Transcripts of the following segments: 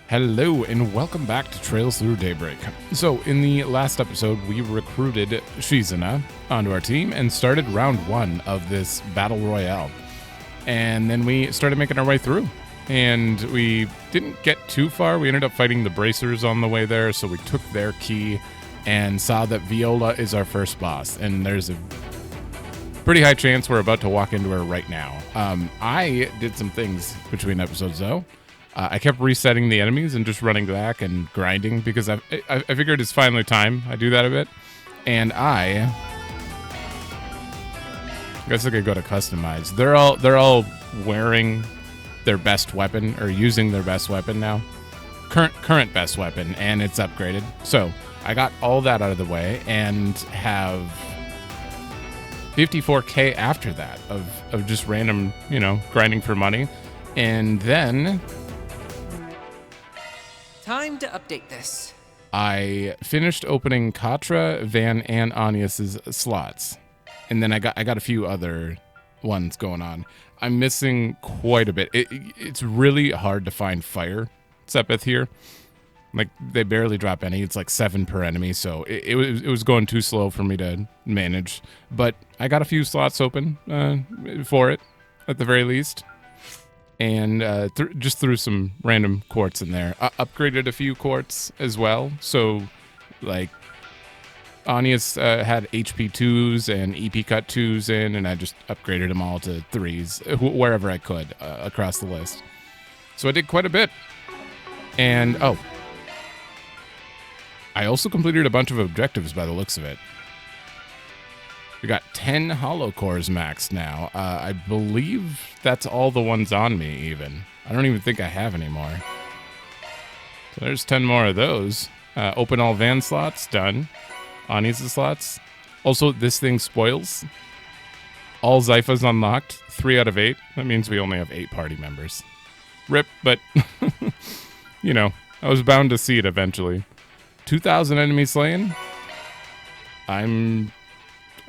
Hello and welcome back to Trails Through Daybreak. So in the last episode, we recruited Shizuna onto our team and started round 1 of this battle royale. And then we started making our way through. And we didn't get too far. We ended up fighting the bracers on the way there, so we took their key and saw that Viola is our first boss. And there's a pretty high chance we're about to walk into her right now. I did some things between episodes though. I kept resetting the enemies and just running back and grinding because I figured it's finally time I do that a bit. And I guess I could go to customize. They're all wearing their best weapon or using their best weapon now. Current best weapon, and it's upgraded. So I got all that out of the way and have 54k after that of just random, grinding for money. And then time to update this. I finished opening Katra, Van, and Anius's slots. And then I got a few other ones going on. I'm missing quite a bit. It's really hard to find fire Sepith here. Like, they barely drop any. It's like 7 per enemy, so it was going too slow for me to manage. But I got a few slots open for it, at the very least. And just threw some random quartz in there. Upgraded a few quartz as well. So, like, Anius had HP 2s and EP cut 2s in, and I just upgraded them all to 3s wherever I could across the list. So I did quite a bit. And, I also completed a bunch of objectives by the looks of it. We got 10 hollow cores maxed now. I believe that's all the ones on me, even. I don't even think I have any more. So there's 10 more of those. Open all van slots, done. Ani's slots. Also, this thing spoils. All Zyphas unlocked, 3 out of 8. That means we only have 8 party members. Rip, but, I was bound to see it eventually. 2,000 enemies slain.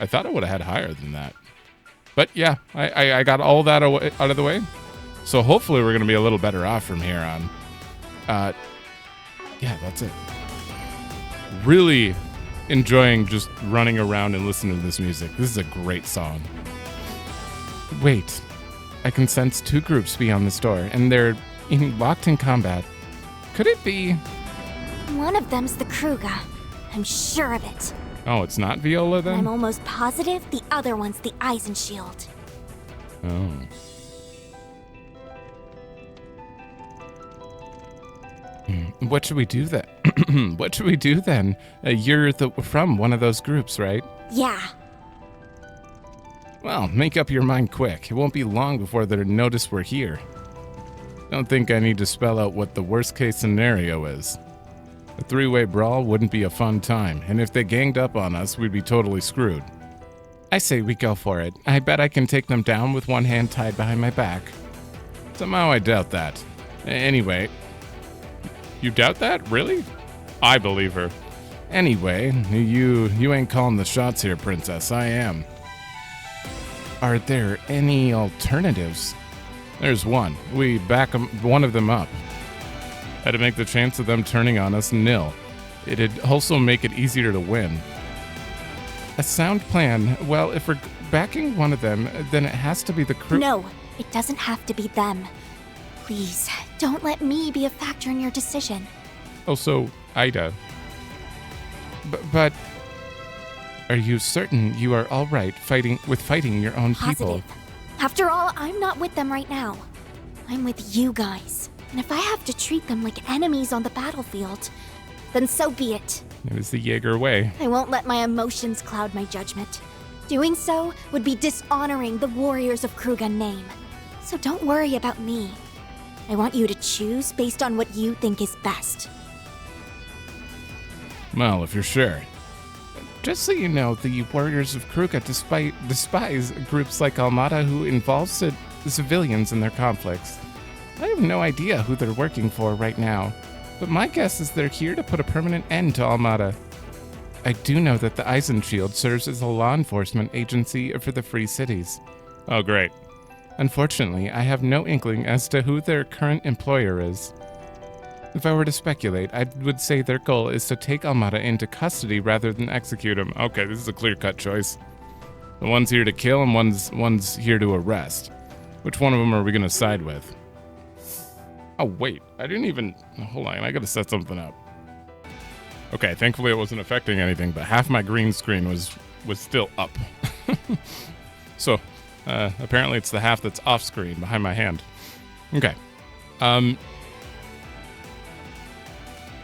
I thought I would have had higher than that. But yeah, I got all that out of the way. So hopefully we're going to be a little better off from here on. Yeah, that's it. Really enjoying just running around and listening to this music. This is a great song. Wait, I can sense 2 groups beyond this door, and they're locked in combat. Could it be? One of them's the Kruga. I'm sure of it. Oh, it's not Viola then? I'm almost positive the other one's the Eisenshield. Oh. What should we do then? What should we do then? You're from one of those groups, right? Yeah. Well, make up your mind quick. It won't be long before they'll notice we're here. Don't think I need to spell out what the worst case scenario is. A 3-way brawl wouldn't be a fun time, and if they ganged up on us, we'd be totally screwed. I say we go for it. I bet I can take them down with one hand tied behind my back. Somehow I doubt that. Anyway. You doubt that? Really? I believe her. Anyway, you ain't calling the shots here, Princess. I am. Are there any alternatives? There's one. We back one of them up. That'd make the chance of them turning on us nil. It'd also make it easier to win. A sound plan. Well, if we're backing one of them, then it has to be the crew. No, it doesn't have to be them. Please, don't let me be a factor in your decision. Also, Ida. But are you certain you are all right fighting your own people? Positive. After all, I'm not with them right now. I'm with you guys. And if I have to treat them like enemies on the battlefield, then so be it. It was the Jaeger way. I won't let my emotions cloud my judgment. Doing so would be dishonoring the warriors of Krugan name. So don't worry about me. I want you to choose based on what you think is best. Well, if you're sure. Just so you know, the warriors of Kruga despise groups like Almada who involve civilians in their conflicts. I have no idea who they're working for right now, but my guess is they're here to put a permanent end to Almada. I do know that the Eisenshield serves as a law enforcement agency for the Free Cities. Oh, great. Unfortunately, I have no inkling as to who their current employer is. If I were to speculate, I would say their goal is to take Almada into custody rather than execute him. Okay, this is a clear-cut choice. The one's here to kill and one's here to arrest. Which one of them are we gonna side with? Oh, wait. I didn't even... Hold on, I gotta set something up. Okay, thankfully it wasn't affecting anything, but half my green screen was still up. So, apparently it's the half that's off screen behind my hand. Okay.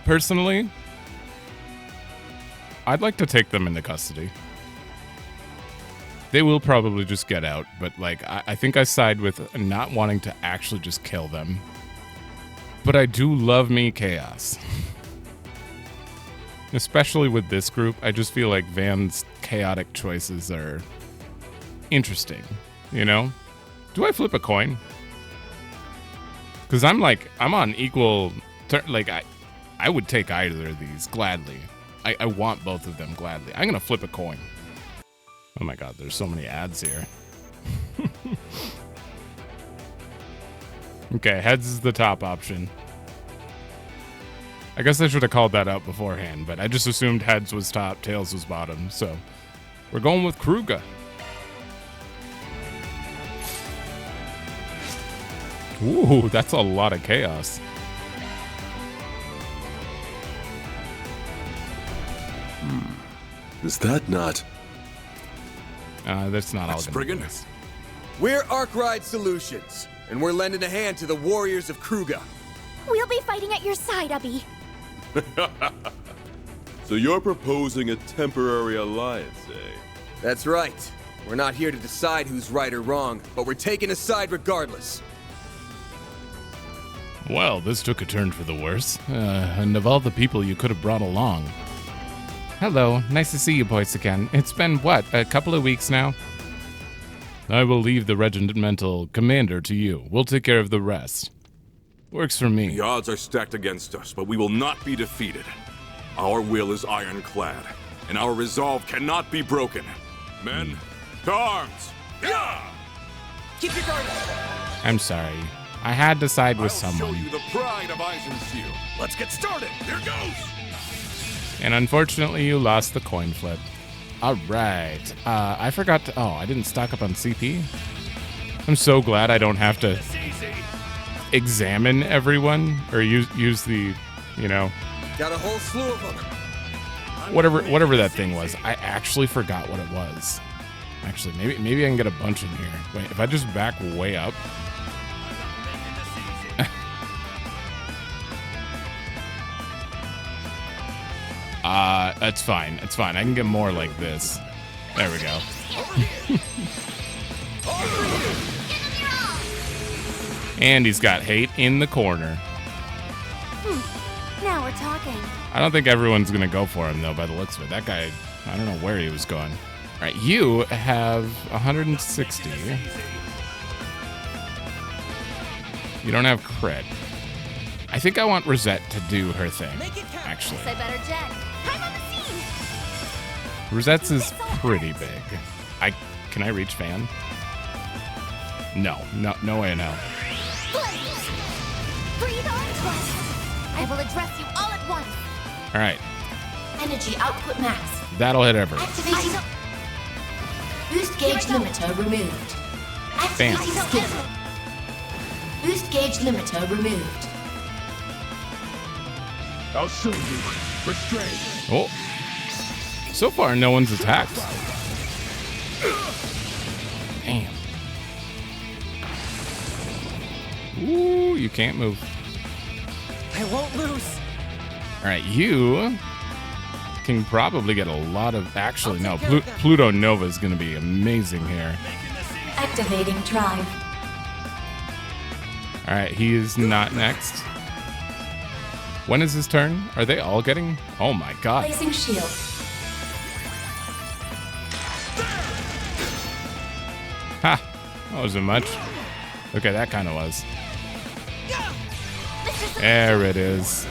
Personally, I'd like to take them into custody. They will probably just get out, but like I think I side with not wanting to actually just kill them. But I do love me chaos. Especially with this group, I just feel like Van's chaotic choices are interesting, you know? Do I flip a coin? Because I'm on equal... I would take either of these gladly. I want both of them gladly. I'm going to flip a coin. Oh my god, there's so many ads here. Okay, heads is the top option. I guess I should have called that out beforehand, but I just assumed heads was top, tails was bottom, so we're going with Kruga. Ooh, that's a lot of chaos. Is that not? That's not all. Spriggan? We're Arkride Solutions, and we're lending a hand to the warriors of Kruga. We'll be fighting at your side, Ubby. So you're proposing a temporary alliance, eh? That's right. We're not here to decide who's right or wrong, but we're taking a side regardless. Well, this took a turn for the worse. And of all the people you could have brought along. Hello, nice to see you boys again. It's been, what, a couple of weeks now? I will leave the regimental commander to you. We'll take care of the rest. Works for me. The odds are stacked against us, but we will not be defeated. Our will is ironclad, and our resolve cannot be broken. Men, to arms! Yeah! Keep your guard up. I'm sorry. I had to side with I'll someone. show you the pride of Eisensteel. Let's get started. Here goes! And unfortunately, you lost the coin flip. All right. I forgot to... Oh, I didn't stock up on CP. I'm so glad I don't have to examine everyone or use the, you know... Got a whole slew of them. Whatever that thing was. I actually forgot what it was. Actually, maybe I can get a bunch in here. Wait, if I just back way up... That's fine. It's fine. I can get more like this. There we go. And he's got hate in the corner. Now we're talking. I don't think everyone's going to go for him, though, by the looks of it. That guy, I don't know where he was going. All right, you have 160. You don't have crit. I think I want Rosette to do her thing, actually. I better jet. I'm on the scene. Rosette's is pretty big. Can I reach Fan? No way in hell. Breathe on twice. I will address you all at once. All right, Energy output max. that'll hit everyone. Activating. Boost gauge limiter removed. Bam. Activating skill. Boost gauge limiter removed. I'll show you. Restrain. Oh, so far no one's attacked. Damn. Ooh, you can't move. I won't lose. All right, you can probably get a lot of... Actually, no, Pluto Nova is going to be amazing here. Activating drive. All right, he is not next. When is his turn? Are they all getting... Oh my god. Placing shield. Ha! That wasn't much. Okay, that kind of was. There it is.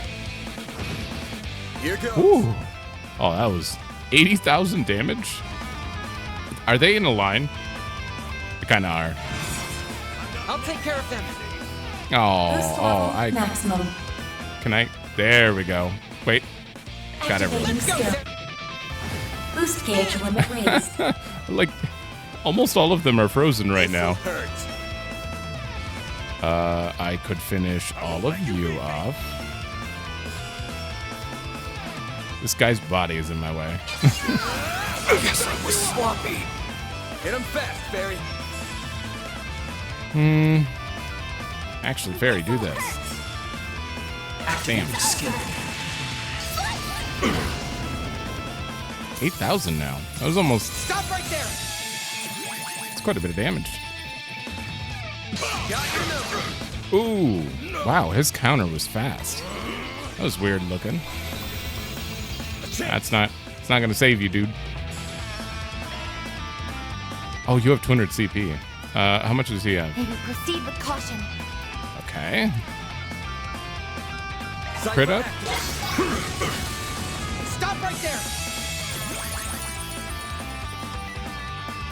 Here goes. Ooh. Oh, that was 80,000 damage? Are they in a line? They kind of are. I'll take care of them. Oh, Boost level I... maximum. Can I... There we go. Wait. Got Activating everyone. skill. Boost gauge limit raised. Like, almost all of them are frozen right now. Hurt. I could finish all of you off. This guy's body is in my way. I guess I was sloppy. Hit him fast, Fairy. Actually, Fairy, do this. Damn. Skill. 8,000 now. That was almost... Stop right there! It's quite a bit of damage. Got your number. Ooh. Wow, his counter was fast. That was weird looking. It's not gonna save you, dude. Oh, you have 200 CP. How much does he have? Maybe proceed with caution. Okay. Crit up? Stop right there!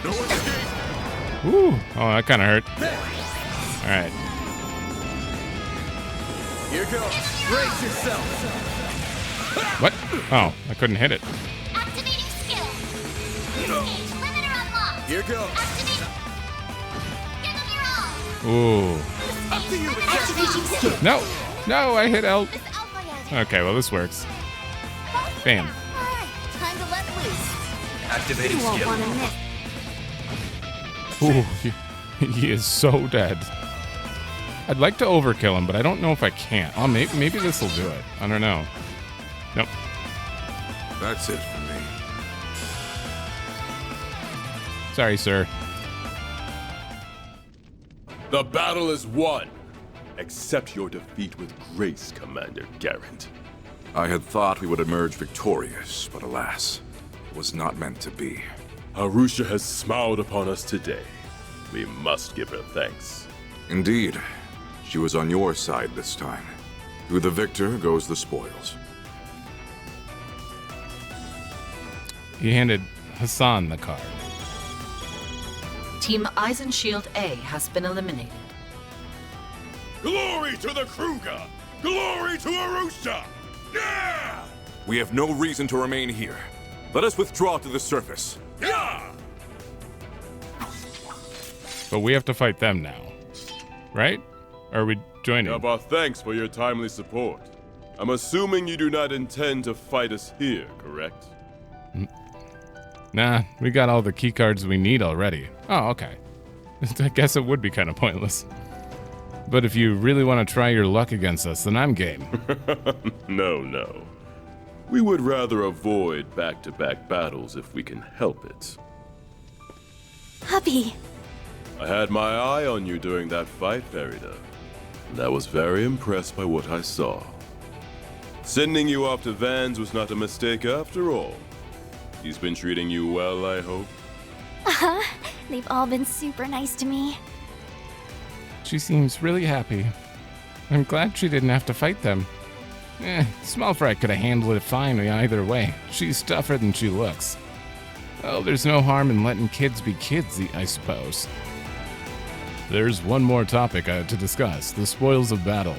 No escape! Ooh. Oh, that kind of hurt. All right. Here goes. Brace yourself. What? Oh, I couldn't hit it. Activating skill. Boost gauge limiter unlocked. Here goes. Activate. Give them your all. Ooh. Up to you, Activating skill. No. No, I hit L. This alpha has Okay, well, this works. Bam. Alright, time to let loose. Activating You won't skill. want to miss. Ooh, he is so dead. I'd like to overkill him, but I don't know if I can. Oh, maybe this will do it. I don't know. Nope. That's it for me. Sorry, sir. The battle is won. Accept your defeat with grace, Commander Garrett. I had thought we would emerge victorious, but alas, it was not meant to be. Arusha has smiled upon us today. We must give her thanks. Indeed, she was on your side this time. Through the victor goes the spoils. He handed Hassan the card. Team Eisenshield A has been eliminated. Glory to the Kruger! Glory to Arusha! Yeah! We have no reason to remain here. Let us withdraw to the surface. Yeah! But we have to fight them now. Right? Or are we joining? Our thanks for your timely support. I'm assuming you do not intend to fight us here, correct? Nah, we got all the key cards we need already. Oh, okay. I guess it would be kind of pointless. But if you really want to try your luck against us, then I'm game. No. We would rather avoid back-to-back battles if we can help it. Hubby. I had my eye on you during that fight, Farida, and I was very impressed by what I saw. Sending you off to Vans was not a mistake after all. He's been treating you well, I hope. Uh-huh. They've all been super nice to me. She seems really happy. I'm glad she didn't have to fight them. Small fry could have handled it fine either way. She's tougher than she looks. Well, there's no harm in letting kids be kids, I suppose. There's one more topic to discuss, the spoils of battle.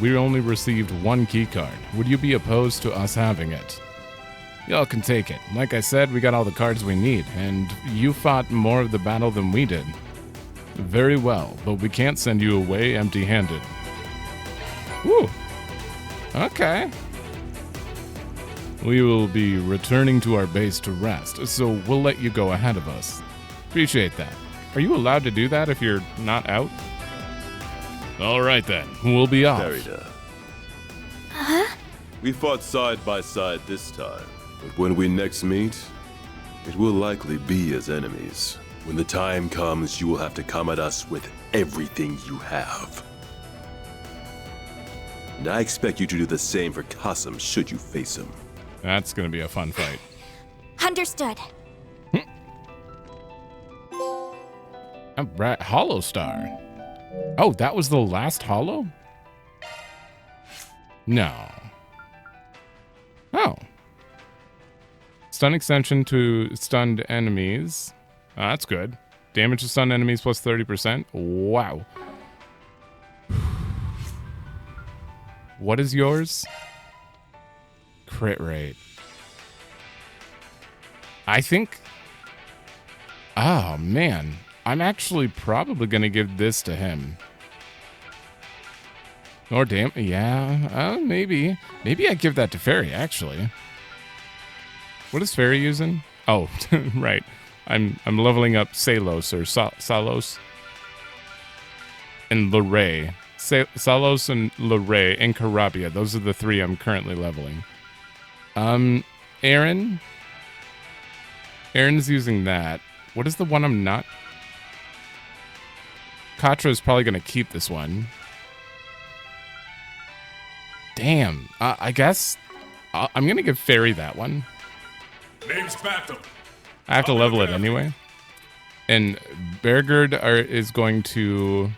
We only received one key card. Would you be opposed to us having it? Y'all can take it. Like I said, we got all the cards we need, and you fought more of the battle than we did. Very well, but we can't send you away empty-handed. Woo! Okay. We will be returning to our base to rest, so we'll let you go ahead of us. Appreciate that. Are you allowed to do that if you're not out? All right then, we'll be off. Farida. We fought side by side this time, but when we next meet, it will likely be as enemies. When the time comes, you will have to come at us with everything you have. And I expect you to do the same for Qasim should you face him. That's gonna be a fun fight. Understood. Alright, Hollow Star. Oh, that was the last Hollow? No. Oh. Stun extension to stunned enemies. Oh, that's good. Damage to stunned enemies plus 30%. Wow. What is yours? Crit rate. I think... Oh, man. I'm actually probably going to give this to him. Or damn... Yeah, maybe. Maybe I give that to Fairy, actually. What is Fairy using? Oh, right. I'm leveling up Salos or Salos. And Luray. Salos and Luray and Carabia. Those are the 3 I'm currently leveling. Aaron. Aaron's using that. What is the one I'm not? Katra is probably going to keep this one. Damn. I guess I'm going to give Fairy that one. Name's Battle. I have to level it anyway. And Bergerd is going to...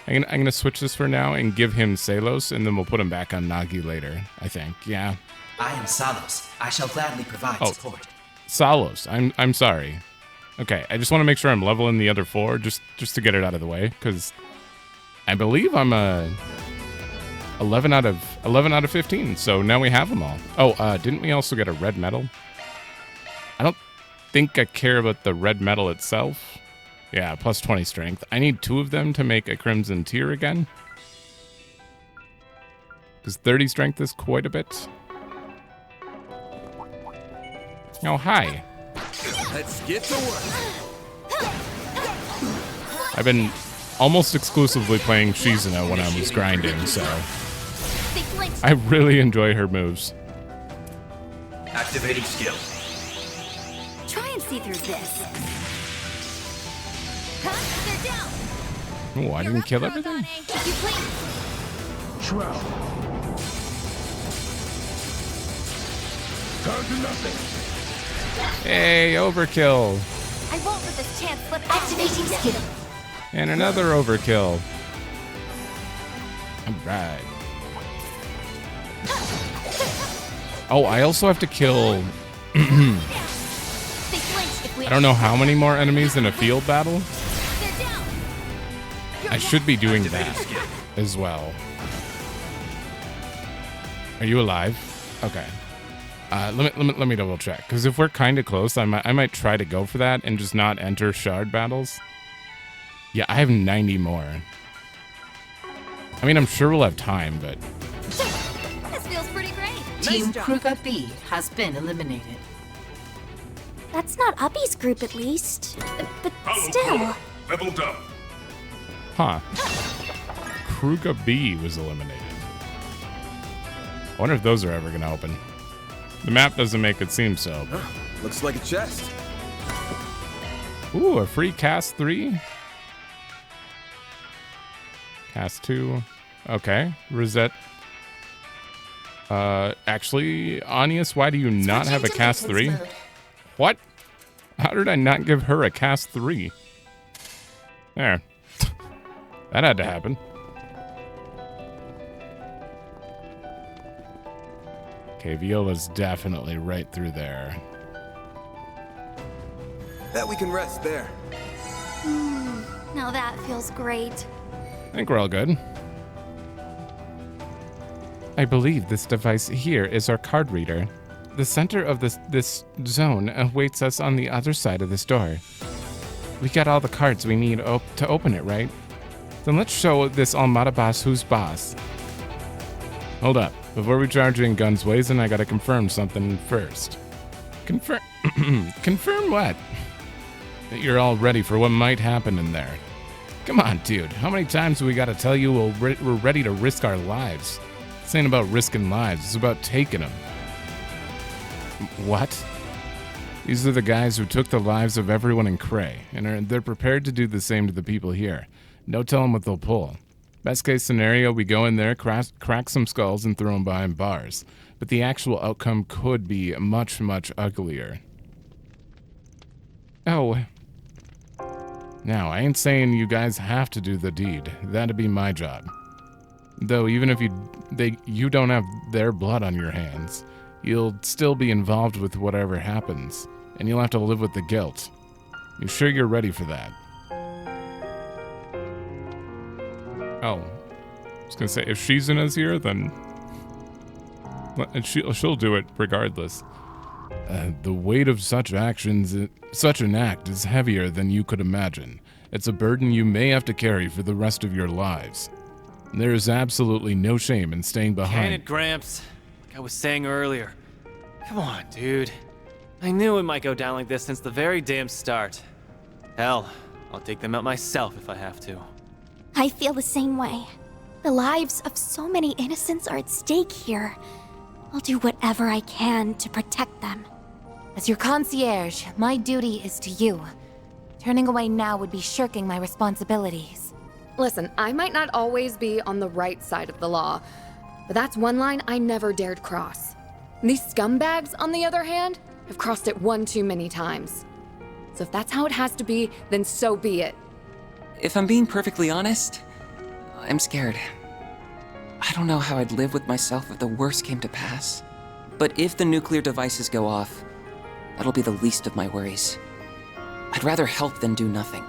I'm gonna switch this for now and give him Salos, and then we'll put him back on Nagi later, I think. Yeah. I am Salos. I shall gladly provide support. Salos. I'm sorry. Okay, I just want to make sure I'm leveling the other 4 just to get it out of the way, because I believe I'm 11 out of 15, so now we have them all. Oh, didn't we also get a red medal? I don't think I care about the red medal itself. Yeah, plus 20 strength. I need 2 of them to make a crimson tier again. Because 30 strength is quite a bit. Oh, hi. Let's get to work. I've been almost exclusively playing Shizuna when I was grinding, so... I really enjoy her moves. Activating skill. Try and see through this. They're down. Oh, I didn't kill everything? You please. Shroud. Down to nothing. Hey, overkill. I won't let this chance slip. Activating skill. And another overkill. Alright. Oh, I also have to kill... I don't know how many more enemies in a field battle. I should be doing that as well. Are you alive? Okay. Let me double check, because if we're kind of close, I might try to go for that and just not enter shard battles. Yeah, I have 90 more. I mean, I'm sure we'll have time, but... This feels pretty great. Team Kruga B has been eliminated. That's not Uppy's group, at least. But still. Leveled up. Huh. Kruga B was eliminated. I wonder if those are ever going to open. The map doesn't make it seem so. Looks like a chest. Ooh, a free cast 3? Cast 2. Okay. Rosette. Actually, Anius, why do you not have a cast 3? What? How did I not give her a cast 3? There. That had to happen. Okay, Viola's definitely right through there. Bet we can rest there. Now that feels great. I think we're all good. I believe this device here is our card reader. The center of this zone awaits us on the other side of this door. We got all the cards we need to open it, right? Then let's show this Almada boss who's boss. Hold up. Before we charge in guns blazing, I gotta confirm something first. Confirm what? That you're all ready for what might happen in there. Come on, dude. How many times do we gotta tell you we're ready to risk our lives? This ain't about risking lives. It's about taking them. What? These are the guys who took the lives of everyone in Cray, and they're prepared to do the same to the people here. No telling what they'll pull. Best case scenario, we go in there, crack some skulls, and throw them behind bars. But the actual outcome could be much, much uglier. Oh. Now, I ain't saying you guys have to do the deed. That'd be my job. Though, even if you don't have their blood on your hands, you'll still be involved with whatever happens, and you'll have to live with the guilt. You sure you're ready for that? Oh. was gonna say, if she's in Azir, then she'll do it regardless. The weight of such actions, such an act is heavier than you could imagine. It's a burden you may have to carry for the rest of your lives. There is absolutely no shame in staying behind. Can it, Gramps? Like I was saying earlier. Come on, dude. I knew it might go down like this since the very damn start. Hell, I'll take them out myself if I have to. I feel the same way. The lives of so many innocents are at stake here. I'll do whatever I can to protect them. As your concierge, my duty is to you. Turning away now would be shirking my responsibilities. Listen, I might not always be on the right side of the law, but that's one line I never dared cross. These scumbags, on the other hand, have crossed it one too many times. So if that's how it has to be, then so be it. If I'm being perfectly honest, I'm scared. I don't know how I'd live with myself if the worst came to pass. But if the nuclear devices go off, that'll be the least of my worries. I'd rather help than do nothing.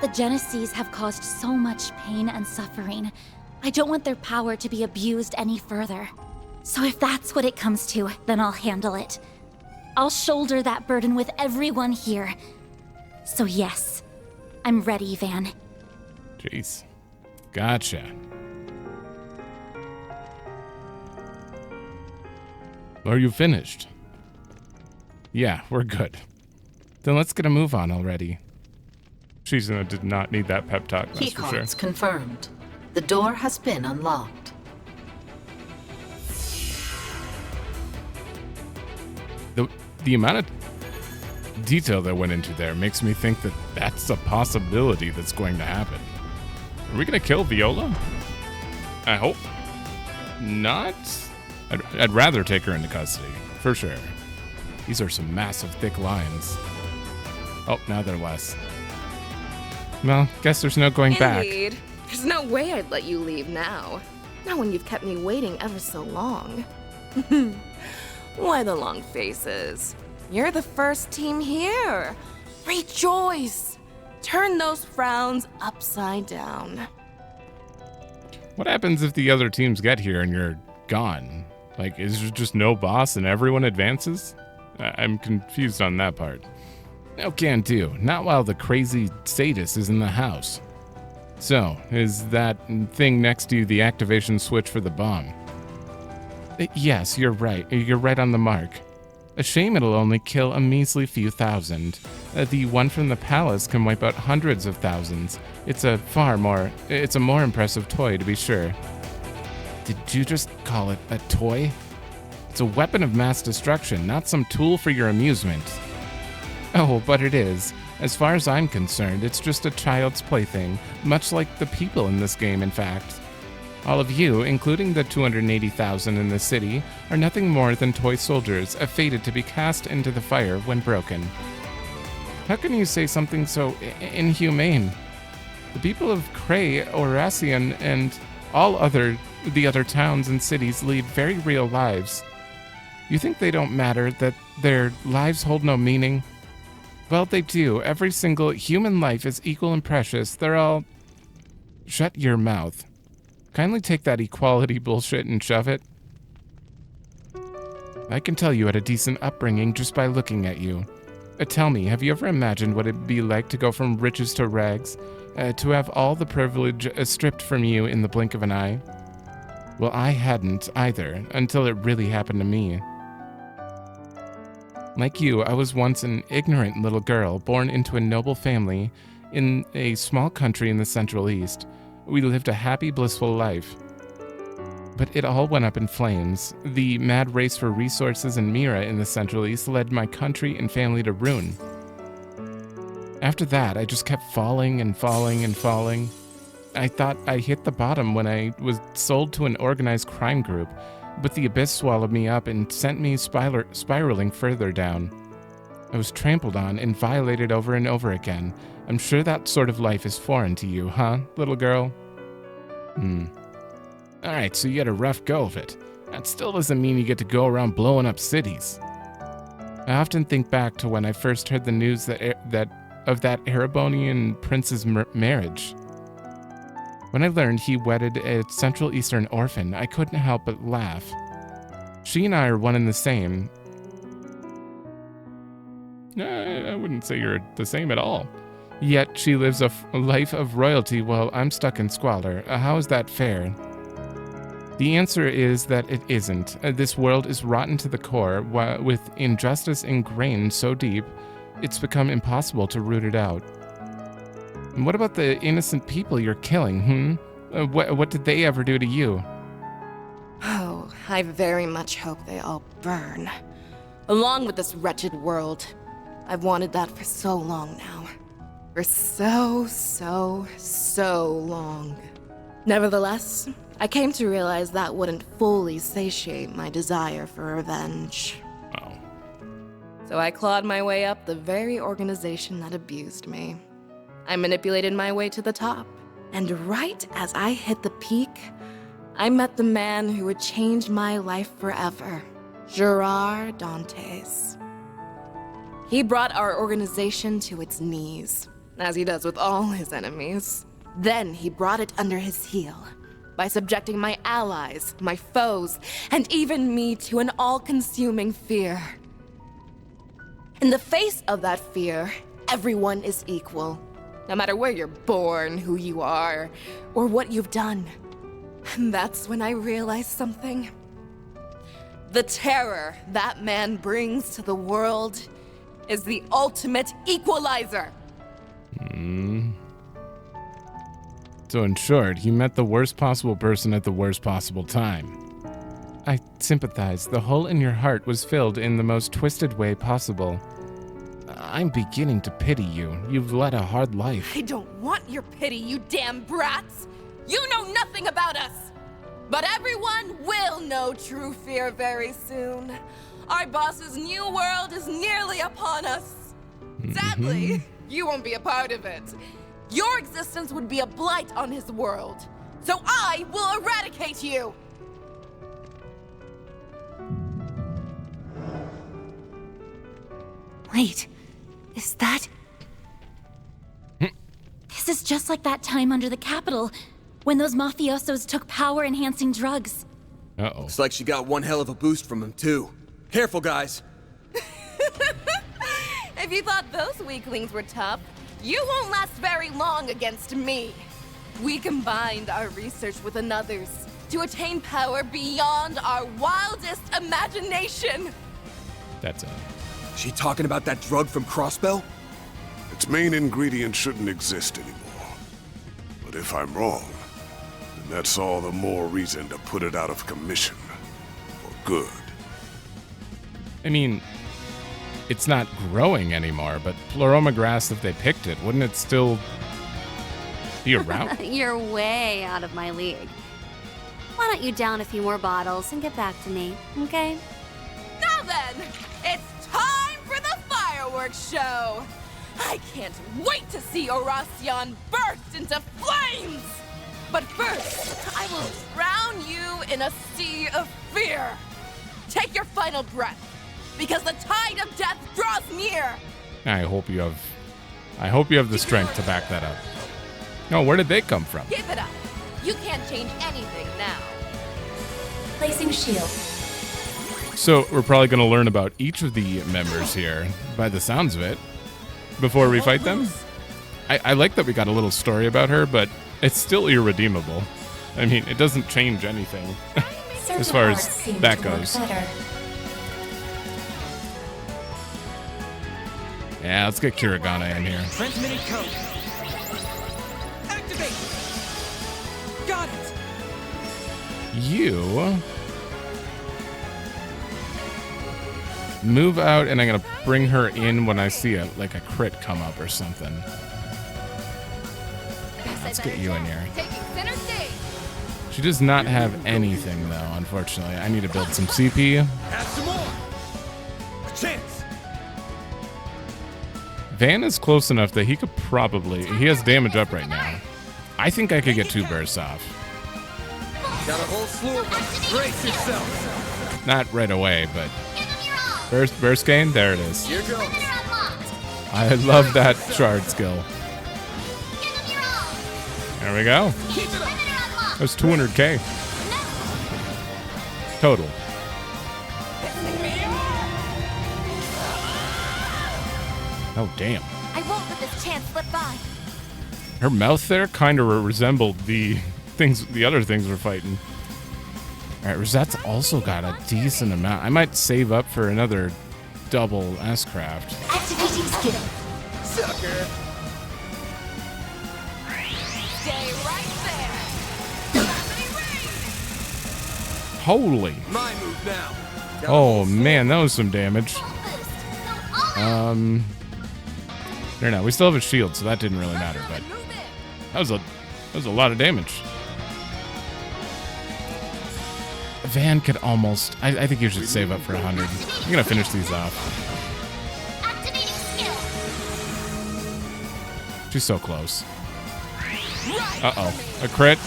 The Genesees have caused so much pain and suffering. I don't want their power to be abused any further. So if that's what it comes to, then I'll handle it. I'll shoulder that burden with everyone here. So yes, I'm ready, Van. Jeez. Gotcha. Are you finished? Yeah, we're good. Then let's get a move on already. Shizuna did not need that pep talk, that's for sure. Keycards confirmed. The door has been unlocked. The amount of detail that went into there makes me think that that's a possibility that's going to happen. Are we going to kill Viola? I hope not. I'd rather take her into custody, for sure. These are some massive, thick lines. Oh, now they're less. Well, guess there's no going back. Indeed. There's no way I'd let you leave now. Not when you've kept me waiting ever so long. Why the long faces? You're the first team here. Rejoice! Turn those frowns upside down. What happens if the other teams get here and you're gone? Like, is there just no boss and everyone advances? I'm confused on that part. No can do. Not while the crazy sadist is in the house. So, is that thing next to you the activation switch for the bomb? Yes, you're right. You're right on the mark. A shame it'll only kill a measly few thousand. The one from the palace can wipe out hundreds of thousands. It's a more impressive toy, to be sure. Did you just call it a toy? It's a weapon of mass destruction, not some tool for your amusement. Oh, but it is. As far as I'm concerned, it's just a child's plaything, much like the people in this game, in fact. All of you, including the 280,000 in the city, are nothing more than toy soldiers, fated to be cast into the fire when broken. How can you say something so inhumane? The people of Cray, Oracian, and the other towns and cities lead very real lives. You think they don't matter, that their lives hold no meaning? Well, they do. Every single human life is equal and precious. They're all... Shut your mouth. Kindly take that equality bullshit and shove it. I can tell you had a decent upbringing just by looking at you. Tell me, have you ever imagined what it'd be like to go from riches to rags? To have all the privilege stripped from you in the blink of an eye? Well, I hadn't either, until it really happened to me. Like you, I was once an ignorant little girl born into a noble family in a small country in the Central East. We lived a happy, blissful life. But it all went up in flames. The mad race for resources and Mira in the Central East led my country and family to ruin. After that, I just kept falling and falling and falling. I thought I hit the bottom when I was sold to an organized crime group, but the abyss swallowed me up and sent me spiraling further down. I was trampled on and violated over and over again. I'm sure that sort of life is foreign to you, huh, little girl? Alright, so you had a rough go of it. That still doesn't mean you get to go around blowing up cities. I often think back to when I first heard the news of that Erebonian prince's marriage. When I learned he wedded a Central Eastern orphan, I couldn't help but laugh. She and I are one and the same. I wouldn't say you're the same at all. Yet she lives a life of royalty while I'm stuck in squalor. How is that fair? The answer is that it isn't. This world is rotten to the core, with injustice ingrained so deep, it's become impossible to root it out. And what about the innocent people you're killing, What did they ever do to you? Oh, I very much hope they all burn. Along with this wretched world. I've wanted that for so long now. For so long. Nevertheless, I came to realize that wouldn't fully satiate my desire for revenge. Oh. So I clawed my way up the very organization that abused me. I manipulated my way to the top, and right as I hit the peak, I met the man who would change my life forever, Gerard Dantes. He brought our organization to its knees, as he does with all his enemies. Then he brought it under his heel, by subjecting my allies, my foes, and even me to an all-consuming fear. In the face of that fear, everyone is equal. No matter where you're born, who you are, or what you've done. And that's when I realized something. The terror that man brings to the world is the ultimate equalizer. So in short, he met the worst possible person at the worst possible time. I sympathize. The hole in your heart was filled in the most twisted way possible. I'm beginning to pity you. You've led a hard life. I don't want your pity, you damn brats! You know nothing about us! But everyone will know true fear very soon. Our boss's new world is nearly upon us. Sadly, you won't be a part of it. Your existence would be a blight on his world. So I will eradicate you! Wait, is that... This is just like that time under the Capitol, when those mafiosos took power-enhancing drugs. Uh-oh. Looks like she got one hell of a boost from him, too. Careful, guys. If you thought those weaklings were tough, you won't last very long against me. We combined our research with another's to attain power beyond our wildest imagination. That's it. She talking about that drug from Crossbell? Its main ingredient shouldn't exist anymore. But if I'm wrong, then that's all the more reason to put it out of commission. For good. I mean, it's not growing anymore, but Pleroma grass, if they picked it, wouldn't it still be around? You're way out of my league. Why don't you down a few more bottles and get back to me, okay? Now then, it's time for the fireworks show! I can't wait to see Oracion burst into flames! But first, I will drown you in a sea of fear! Take your final breath, because the tide of death draws near! I hope you have the strength to back that up. No, where did they come from? Give it up! You can't change anything now. Placing shield. So we're probably going to learn about each of the members here, by the sounds of it, before we fight them. I like that we got a little story about her, but it's still irredeemable. I mean, it doesn't change anything as far as that goes. Yeah, let's get Kirigana in here. Transmitting code. Activate. Got it. You move out, and I'm gonna bring her in when I see a crit come up or something. Let's get you in here. She does not have anything though, unfortunately. I need to build some CP. Have some more. A chance. Van is close enough that he could probably... He has damage up right now. I think I could get 2 bursts off. Got a whole slew of them. Brace yourself. Not right away, but... Burst gain? There it is. Here goes. I love that shard skill. There we go. That was 200k. Total. Oh, damn. I won't let this chance slip by. Her mouth there kind of resembled the other things we're fighting. All right, Rosette's also got a decent amount. I might save up for another double S-craft. Activating skill. Sucker. Stay right there. Holy. My move now. Oh man, that was some damage. No, we still have a shield, so that didn't really matter. But that was a lot of damage. Van could almost. I think you should save up for 100. I'm gonna finish these off. She's so close. Uh-oh, a crit.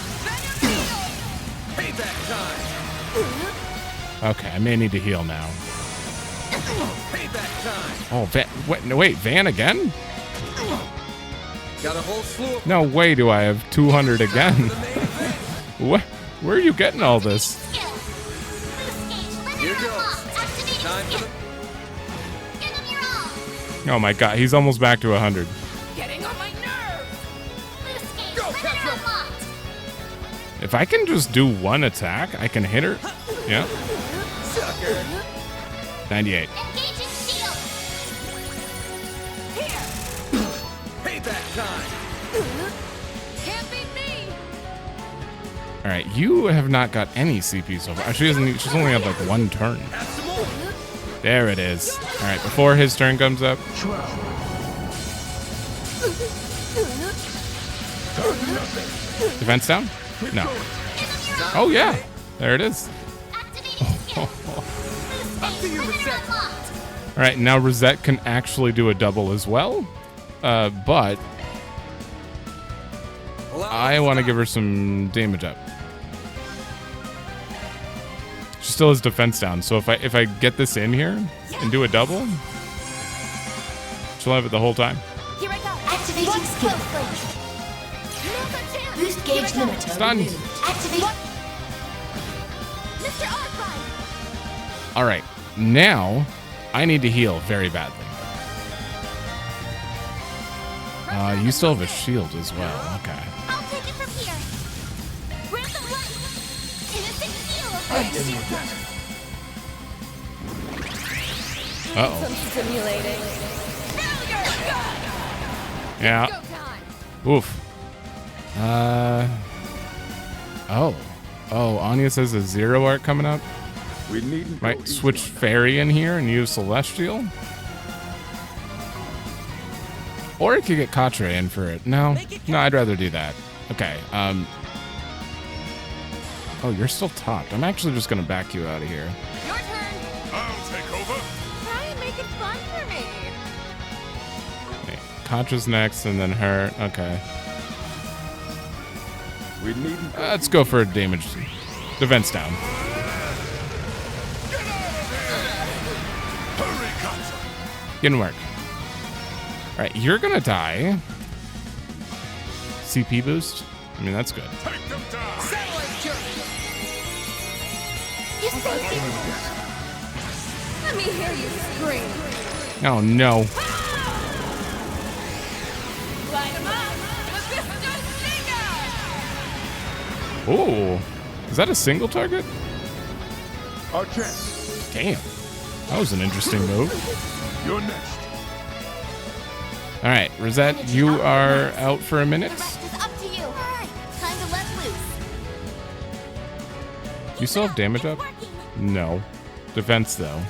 Okay, I may need to heal now. Oh, Van, wait, Van again? Got a whole slew of No way do I have 200 again. What? Where are you getting all this? Here goes. Time for the... Oh my god, he's almost back to 100. Getting on my nerves. Go, catch him. If I can just do one attack, I can hit her. Yeah. Sucker. 98. Payback time. Can't beat me. All right, you have not got any CP so far. She's only had like one turn. There it is. All right, before his turn comes up. Defense down? No. Oh yeah, there it is. All right, now Rosette can actually do a double as well, but I want to give her some damage up. She still has defense down, so if I get this in here and do a double, she'll have it the whole time. Here I go. Activating skill. Boost gauge limiter. Stunned. Activate. Mr. Arkride. All right, now I need to heal very badly. You still have a shield as well. Okay. I'll take it from here. Random light. Innocent heal. Uh-oh. Stimulating. Yeah. Oof. Oh, Anya says a zero arc coming up. We needn't might switch fairy in here and use celestial. Or I could get Katra in for it. No, I'd rather do that. Okay. Oh, you're still topped. I'm actually just gonna back you out of here. Your turn. I'll take over. Try and make it fun for me. Okay, Katra's next, and then her. Okay. We needn't. Let's go for damage. Defense down. Didn't work. All right, you're gonna die. CP boost. I mean, that's good. You say Let me hear you scream. Oh no. Light 'em up. Oh, is that a single target? Our chance. Damn, that was an interesting move. You're next. All right, Rosette, you are out for a minute. It's up to you. All right, time to let loose. You still have damage up? No. Defense, though.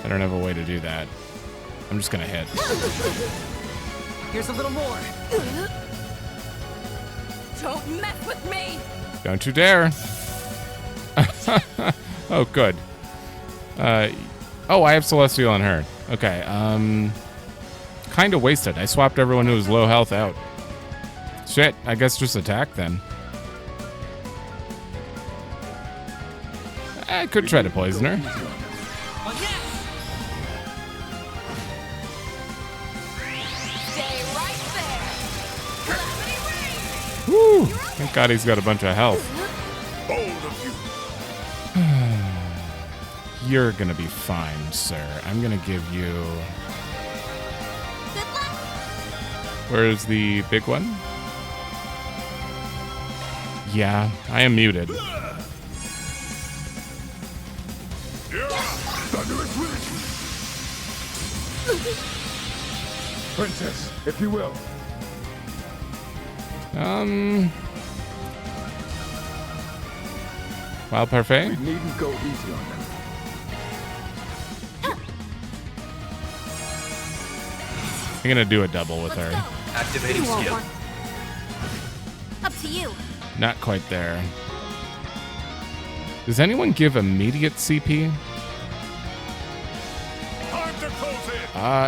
I don't have a way to do that. I'm just going to hit. Here's a little more. Don't mess with me. Don't you dare. Oh, good. Oh, I have Celestial on her. Okay, kind of wasted. I swapped everyone who was low health out. Shit, I guess just attack then. I could try to poison her. Stay right there. Thank God he's got a bunch of health. You're gonna be fine, sir. I'm gonna give you... Where's the big one? Yeah, I am muted. Princess, if you will. Wild Parfait? We needn't go easy on them. I'm gonna do a double with her. Activating skill. Up to you. Not quite there. Does anyone give immediate CP?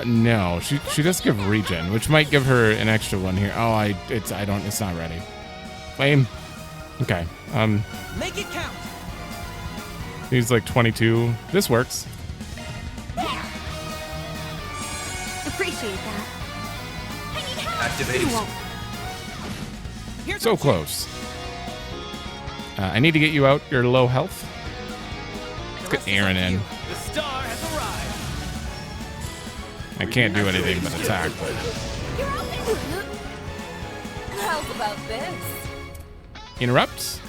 No. She does give regen, which might give her an extra one here. Oh, it's not ready. Flame. Okay. Make it count. He's like 22. This works. Appreciate that. Activating. So close. I need to get you out. You're low health. Let's get Aaron in. The star has arrived. I can't do anything but attack. How's about this? Interrupt.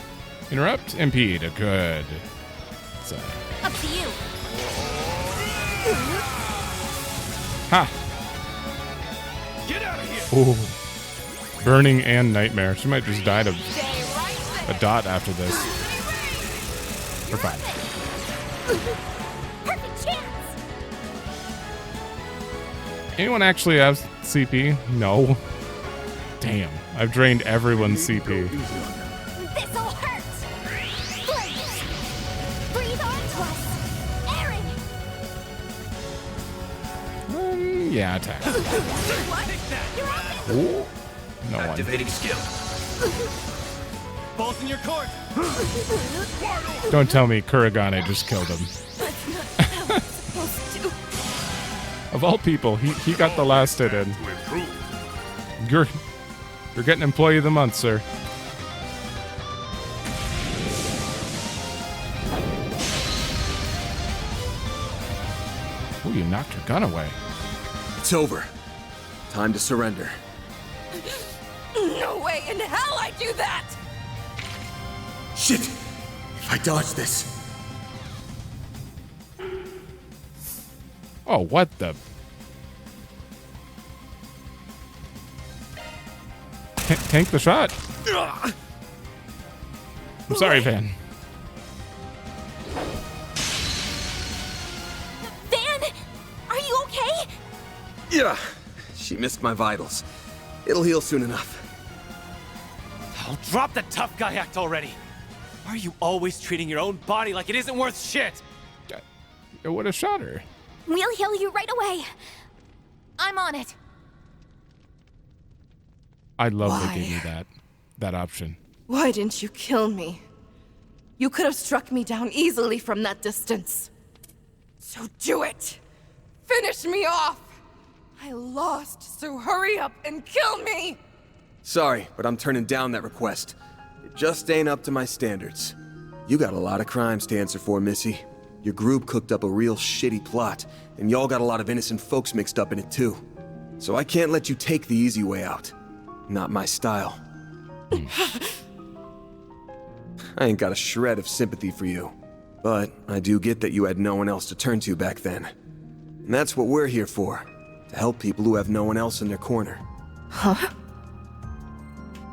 Interrupt. Impede. Good. So. Up to you. Ha. Get out of here. Ooh. Burning and Nightmare. She might just die of a dot after this. We're fine. Perfect chance. Anyone actually have CP? No. Damn. I've drained everyone's CP. This'll hurt. Please. Breathe onto us. Aaron. Yeah, attack. Ooh. No one. Activating skill. Balls in your court. Don't tell me Kuragane just killed him. Of all people, he got the last hit in. You're getting Employee of the Month, sir. Ooh, you knocked her gun away. It's over. Time to surrender. No way in hell I do that! Shit! If I dodge this... Oh, what the... Tank the shot. I'm sorry, Van. Van, are you okay? Yeah, she missed my vitals. It'll heal soon enough. Oh, drop the tough guy act already. Why are you always treating your own body like it isn't worth shit? It would have shot her. We'll heal you right away. I'm on it. I'd love Why? to give you that option. Why didn't you kill me? You could have struck me down easily from that distance. So do it! Finish me off! I lost, so hurry up and kill me! Sorry, but I'm turning down that request. It just ain't up to my standards. You got a lot of crimes to answer for, Missy. Your group cooked up a real shitty plot, and y'all got a lot of innocent folks mixed up in it too. So I can't let you take the easy way out. Not my style. I ain't got a shred of sympathy for you. But I do get that you had no one else to turn to back then. And that's what we're here for. To help people who have no one else in their corner. Huh?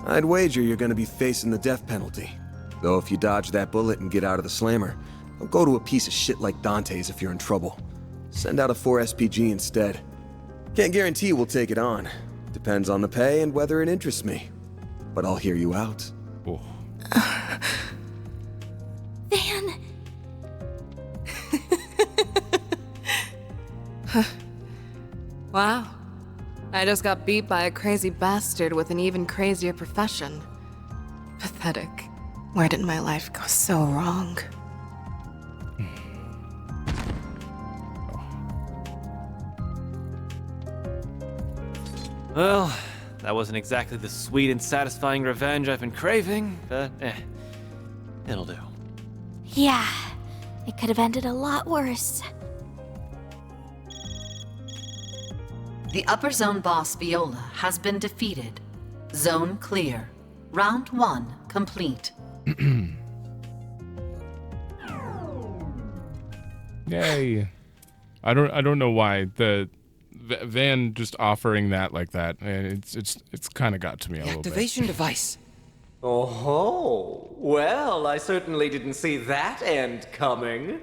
I'd wager you're gonna be facing the death penalty. Though if you dodge that bullet and get out of the slammer, don't go to a piece of shit like Dante's if you're in trouble. Send out a 4 SPG instead. Can't guarantee we'll take it on. Depends on the pay and whether it interests me. But I'll hear you out. Oh. Van. Wow. I just got beat by a crazy bastard with an even crazier profession. Pathetic. Where did my life go so wrong? Well, That wasn't exactly the sweet and satisfying revenge I've been craving, but it'll do. Yeah, it could have ended a lot worse. The upper zone boss Viola has been defeated. Zone clear. Round 1 complete. Yay. I don't know why the Van just offering that like that, and it's kind of got to me a little bit. Activation device. Oh, well, I certainly didn't see that end coming.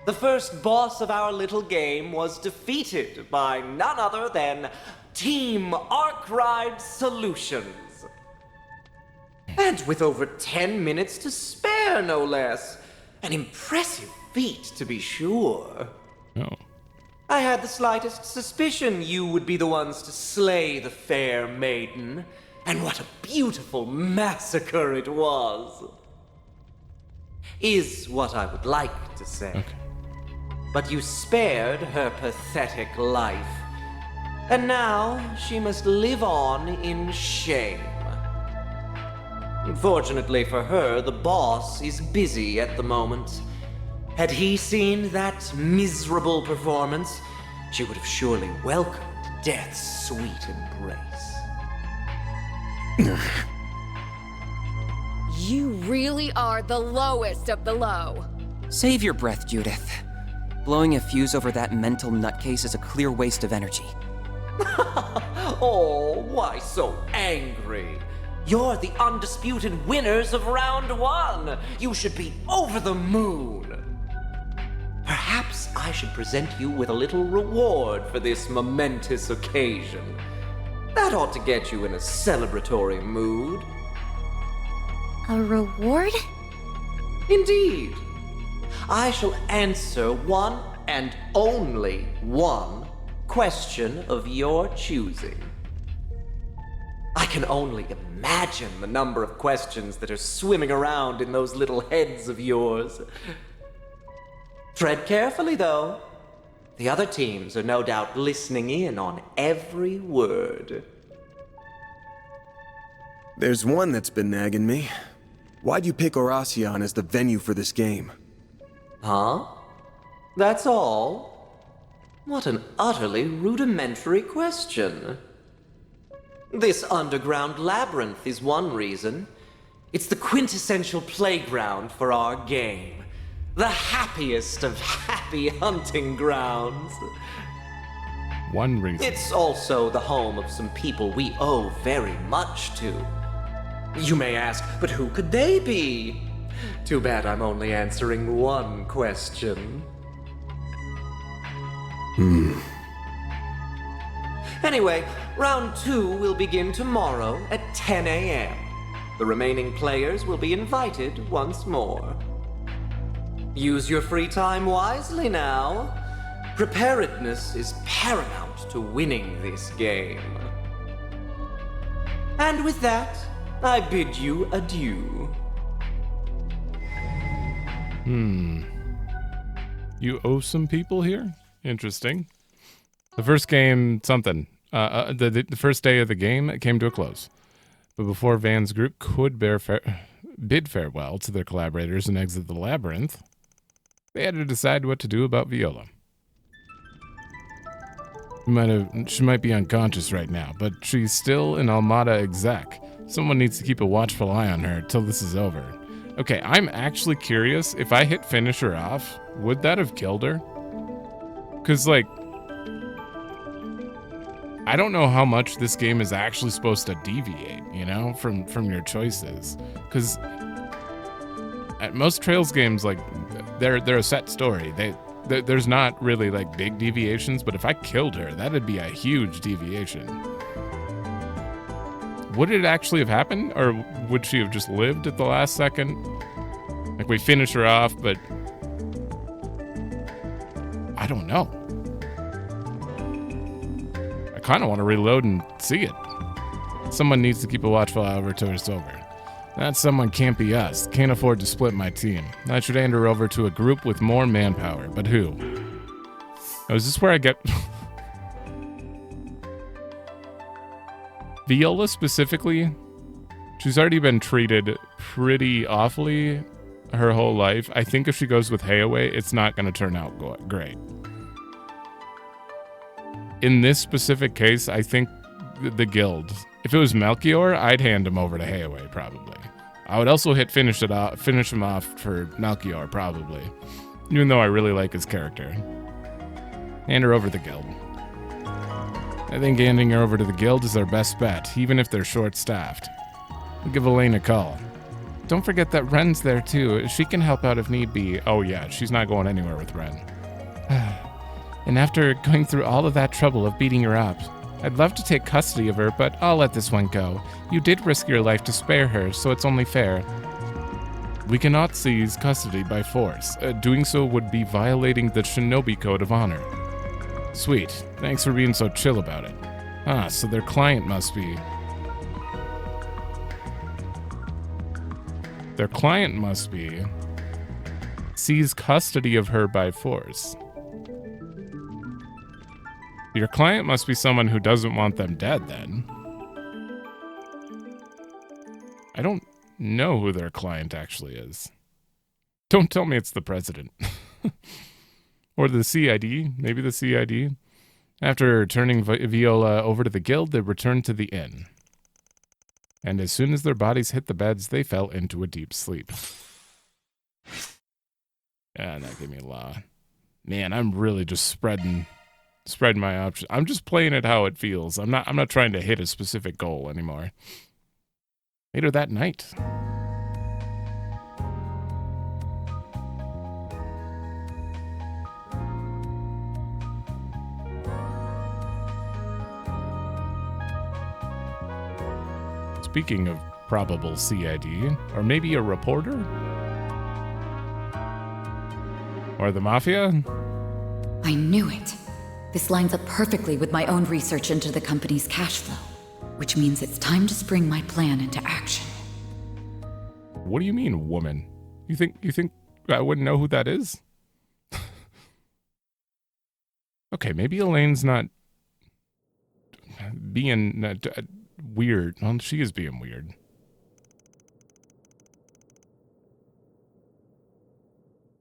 The first boss of our little game was defeated by none other than Team Arkride Solutions. And with over 10 minutes to spare, no less. An impressive feat, to be sure. Oh. I had the slightest suspicion you would be the ones to slay the fair maiden. And what a beautiful massacre it was. Is what I would like to say. Okay. But you spared her pathetic life. And now she must live on in shame. Unfortunately for her, the boss is busy at the moment. Had he seen that miserable performance, she would have surely welcomed death's sweet embrace. You really are the lowest of the low. Save your breath, Judith. Blowing a fuse over that mental nutcase is a clear waste of energy. Oh, why so angry? You're the undisputed winners of round 1. You should be over the moon. Perhaps I should present you with a little reward for this momentous occasion. That ought to get you in a celebratory mood. A reward? Indeed. I shall answer one and only one question of your choosing. I can only imagine the number of questions that are swimming around in those little heads of yours. Tread carefully, though. The other teams are no doubt listening in on every word. There's one that's been nagging me. Why'd you pick Oracion as the venue for this game? Huh? That's all? What an utterly rudimentary question. This underground labyrinth is one reason. It's the quintessential playground for our game. The happiest of happy hunting grounds. One reason. It's also the home of some people we owe very much to. You may ask, but who could they be? Too bad I'm only answering one question. Anyway, round 2 will begin tomorrow at 10 a.m. The remaining players will be invited once more. Use your free time wisely now. Preparedness is paramount to winning this game. And with that, I bid you adieu. You owe some people here? Interesting. The first game, something. The first day of the game came to a close. But before Van's group could bid farewell to their collaborators and exit the labyrinth, they had to decide what to do about Viola. She might be unconscious right now, but she's still an Almada exec. Someone needs to keep a watchful eye on her till this is over. Okay, I'm actually curious, if I hit finish her off, would that have killed her? Because, like, I don't know how much this game is actually supposed to deviate, you know, from your choices. Because at most Trails games, like, they're a set story. There's not really, like, big deviations, but if I killed her, that'd be a huge deviation. Would it actually have happened, or would she have just lived at the last second? Like, we finish her off, but I don't know. I kind of want to reload and see it. Someone needs to keep a watchful eye over till it's over. That someone can't be us. Can't afford to split my team. I should hand her over to a group with more manpower, but who? Oh, is this where I get... Viola specifically, she's already been treated pretty awfully her whole life. I think if she goes with Hayaway, it's not going to turn out great. In this specific case, I think the guild. If it was Melchior, I'd hand him over to Hayaway, probably. I would also finish him off for Melchior, probably. Even though I really like his character. Hand her over to the guild. I think handing her over to the guild is our best bet, even if they're short-staffed. We'll give Elaine a call. Don't forget that Ren's there, too. She can help out if need be. Oh, yeah, she's not going anywhere with Ren. And after going through all of that trouble of beating her up, I'd love to take custody of her, but I'll let this one go. You did risk your life to spare her, so it's only fair. We cannot seize custody by force. Doing so would be violating the Shinobi Code of Honor. Sweet. Thanks for being so chill about it. Ah, so their client must be... Their client must be... Seize custody of her by force. Your client must be someone who doesn't want them dead, then. I don't know who their client actually is. Don't tell me it's the president. Or the CID. Maybe the CID. After turning Viola over to the guild, they returned to the inn. And as soon as their bodies hit the beds, they fell into a deep sleep. Yeah, that gave me a lot. Man, I'm really just spreading my options. I'm just playing it how it feels. I'm not trying to hit a specific goal anymore. Later that night. Speaking of probable CID, or maybe a reporter? Or the Mafia? I knew it. This lines up perfectly with my own research into the company's cash flow, which means it's time to spring my plan into action. What do you mean, woman? You think I wouldn't know who that is? Okay, maybe Elaine's not being weird. Well, she is being weird.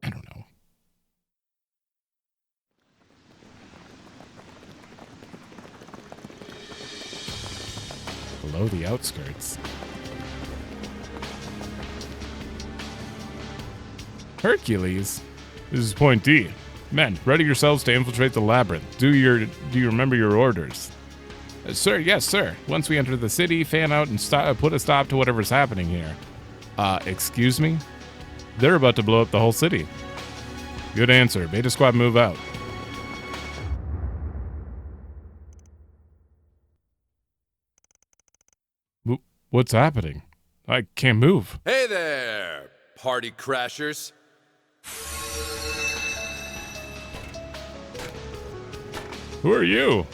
I don't know. Below the outskirts. Hercules? This is point D. Men, ready yourselves to infiltrate the labyrinth. Do you remember your orders? Sir, yes, sir. Once we enter the city, fan out and put a stop to whatever's happening here. Excuse me? They're about to blow up the whole city. Good answer. Beta squad, move out. What's happening? I can't move. Hey there, party crashers. Who are you?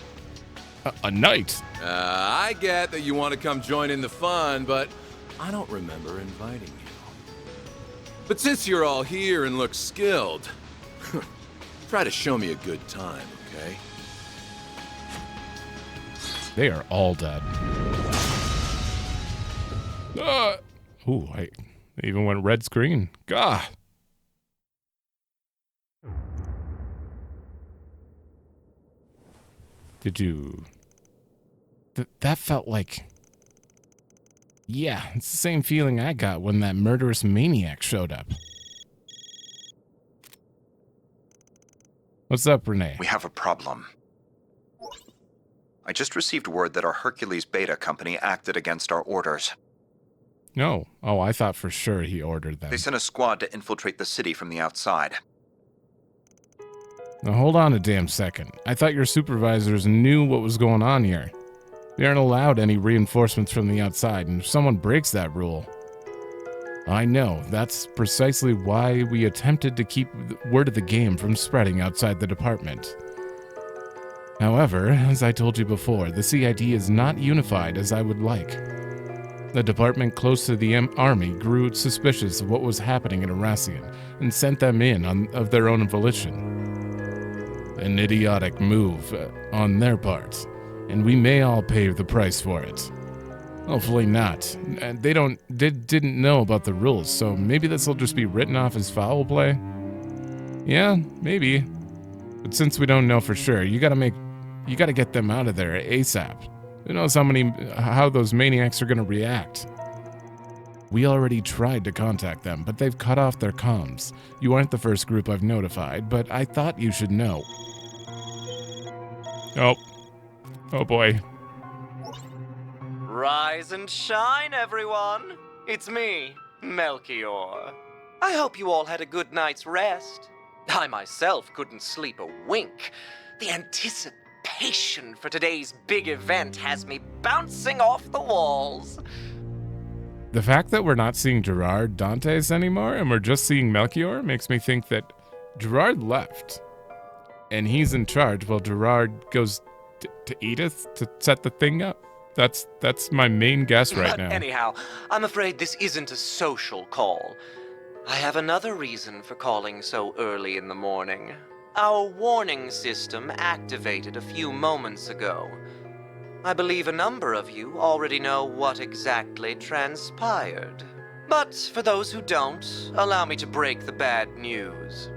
A knight. I get that you want to come join in the fun, but I don't remember inviting you. But since you're all here and look skilled, try to show me a good time, okay? They are all dead. Ooh, they even went red screen. Gah. Did you... that felt like... Yeah, it's the same feeling I got when that murderous maniac showed up. What's up, Renee? We have a problem. I just received word that our Hercules Beta company acted against our orders. No. Oh, I thought for sure he ordered them. They sent a squad to infiltrate the city from the outside. Now hold on a damn second. I thought your supervisors knew what was going on here. They aren't allowed any reinforcements from the outside, and if someone breaks that rule... I know, that's precisely why we attempted to keep word of the game from spreading outside the department. However, as I told you before, the CID is not unified as I would like. The department close to the army grew suspicious of what was happening in Erasion and sent them in of their own volition. An idiotic move on their part, and we may all pay the price for it. Hopefully not. They didn't know about the rules, so maybe this will just be written off as foul play? Yeah, maybe. But since we don't know for sure, you gotta get them out of there ASAP. Who knows how those maniacs are gonna react? We already tried to contact them, but they've cut off their comms. You aren't the first group I've notified, but I thought you should know. Oh boy. Rise and shine, everyone. It's me, Melchior. I hope you all had a good night's rest. I myself couldn't sleep a wink. The anticipation for today's big event has me bouncing off the walls. The fact that we're not seeing Gerard Dantes anymore and we're just seeing Melchior makes me think that Gerard left and he's in charge while Gerard goes to Edith to set the thing up. That's my main guess right now. Anyhow, I'm afraid this isn't a social call. I have another reason for calling so early in the morning. Our warning system activated a few moments ago. I believe a number of you already know what exactly transpired. But for those who don't, allow me to break the bad news.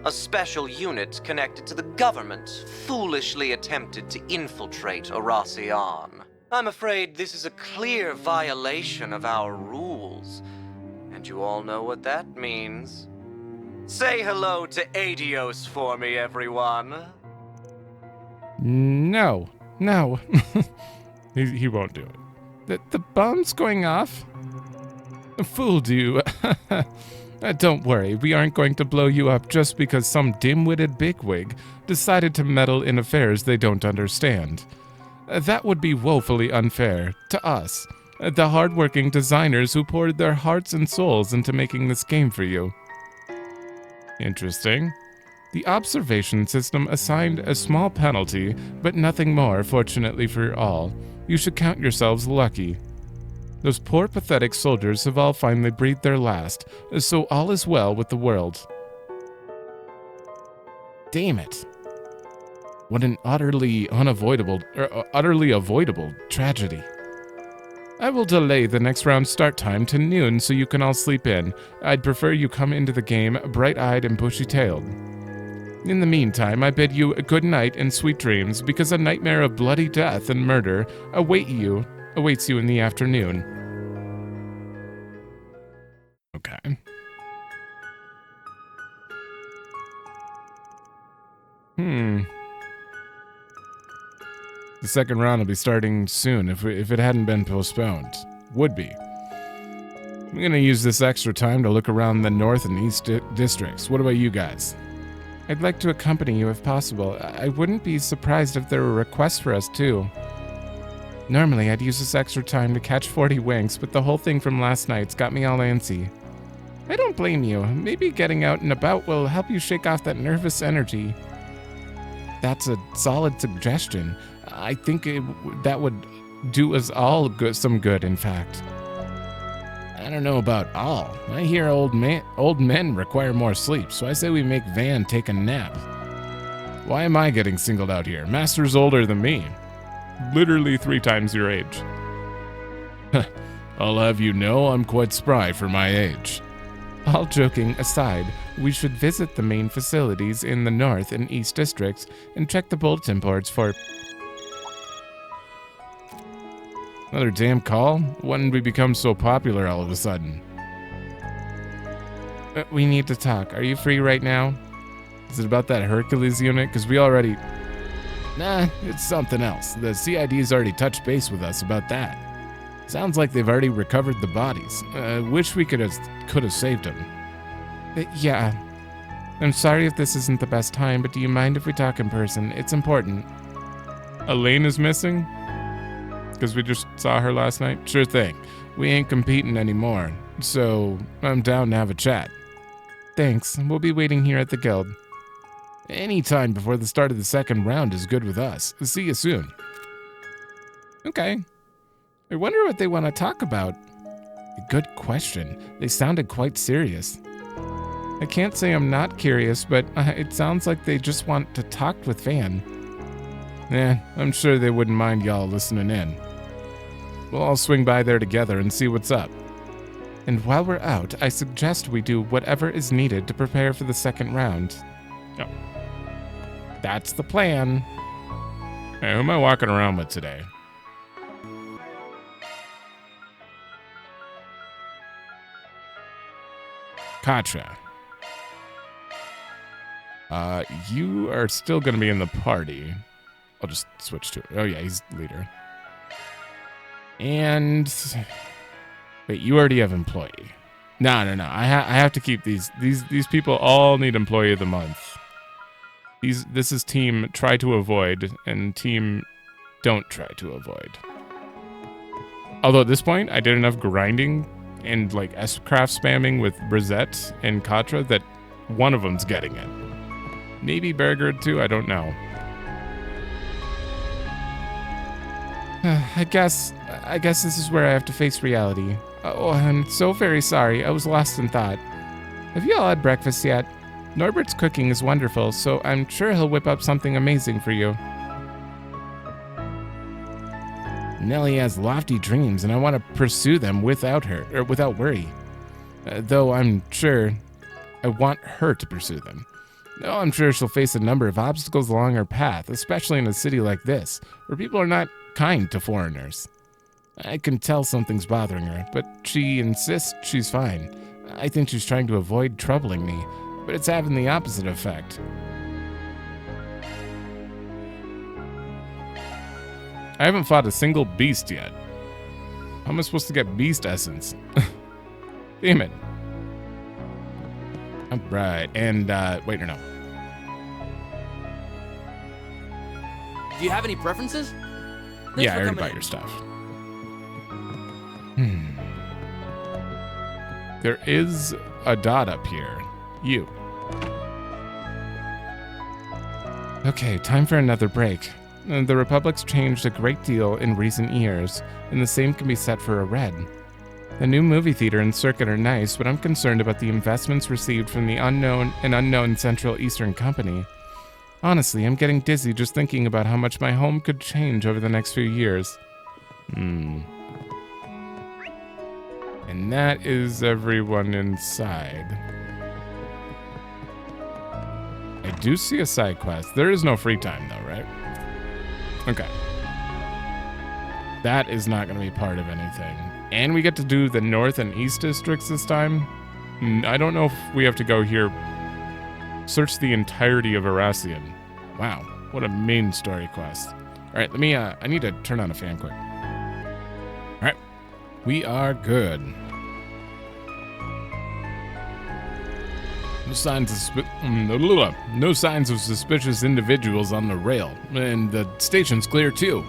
A special unit connected to the government foolishly attempted to infiltrate Oracion. I'm afraid this is a clear violation of our rules, and you all know what that means. Say hello to Adios for me, everyone. No. he won't do it. The bomb's going off? Fooled you. Don't worry, we aren't going to blow you up just because some dim-witted bigwig decided to meddle in affairs they don't understand. That would be woefully unfair to us, the hardworking designers who poured their hearts and souls into making this game for you. Interesting. The observation system assigned a small penalty, but nothing more, fortunately for all. You should count yourselves lucky. Those poor, pathetic soldiers have all finally breathed their last, so all is well with the world. Damn it. What an utterly avoidable tragedy. I will delay the next round's start time to noon so you can all sleep in. I'd prefer you come into the game bright-eyed and bushy-tailed. In the meantime, I bid you a good night and sweet dreams, because a nightmare of bloody death and murder awaits you in the afternoon. Okay. The second round will be starting soon if it hadn't been postponed. Would be. I'm gonna use this extra time to look around the north and east districts. What about you guys? I'd like to accompany you if possible. I wouldn't be surprised if there were requests for us too. Normally I'd use this extra time to catch 40 winks, but the whole thing from last night's got me all antsy. I don't blame you. Maybe getting out and about will help you shake off that nervous energy. That's a solid suggestion. I think that would do us all some good, in fact. I don't know about all. I hear old men require more sleep, so I say we make Van take a nap. Why am I getting singled out here? Master's older than me. Literally 3 times your age. I'll have you know I'm quite spry for my age. All joking aside, we should visit the main facilities in the North and East districts and check the bulletin boards for... Another damn call? When did we become so popular all of a sudden? We need to talk. Are you free right now? Is it about that Hercules unit? Because we already... Nah, it's something else. The CID's already touched base with us about that. Sounds like they've already recovered the bodies. Wish we could have saved them. Yeah. I'm sorry if this isn't the best time, but do you mind if we talk in person? It's important. Elaine is missing? Because we just saw her last night? Sure thing. We ain't competing anymore, so I'm down to have a chat. Thanks. We'll be waiting here at the guild. Any time before the start of the second round is good with us. See you soon. Okay. I wonder what they want to talk about. Good question. They sounded quite serious. I can't say I'm not curious, but it sounds like they just want to talk with Van. I'm sure they wouldn't mind y'all listening in. We'll all swing by there together and see what's up. And while we're out, I suggest we do whatever is needed to prepare for the second round. Oh. That's the plan. Hey, who am I walking around with today? Katra. You are still going to be in the party. I'll just switch to it. Oh yeah, he's leader. And wait, you already have employee. No. I have to keep these people all need employee of the month. This is team try to avoid and team don't try to avoid. Although at this point, I did enough grinding and like S-craft spamming with Brizette and Katra that one of them's getting it. Maybe Bergerd too, I don't know. I guess this is where I have to face reality. Oh, I'm so very sorry. I was lost in thought. Have you all had breakfast yet? Norbert's cooking is wonderful, so I'm sure he'll whip up something amazing for you. Nellie has lofty dreams, and I want to pursue them without worry. Though I'm sure I want her to pursue them. Though I'm sure she'll face a number of obstacles along her path, especially in a city like this, where people are not kind to foreigners. I can tell something's bothering her, but she insists she's fine. I think she's trying to avoid troubling me, but it's having the opposite effect. I haven't fought a single beast yet. How am I supposed to get beast essence? Damn it. Alright, and, wait, no. Do you have any preferences? Yeah, I already bought your stuff. There is a dot up here. You. Okay, time for another break. The Republic's changed a great deal in recent years, and the same can be said for a Red. The new movie theater and circuit are nice, but I'm concerned about the investments received from the unknown Central Eastern Company. Honestly, I'm getting dizzy just thinking about how much my home could change over the next few years. And that is everyone inside. I do see a side quest. There is no free time though, right? Okay. That is not going to be part of anything. And we get to do the North and East districts this time. I don't know if we have to go here. Search the entirety of Erassian. Wow, what a main story quest. All right, let me, I need to turn on a fan quick. All right, we are good. No signs of suspicious individuals on the rail, and the station's clear too.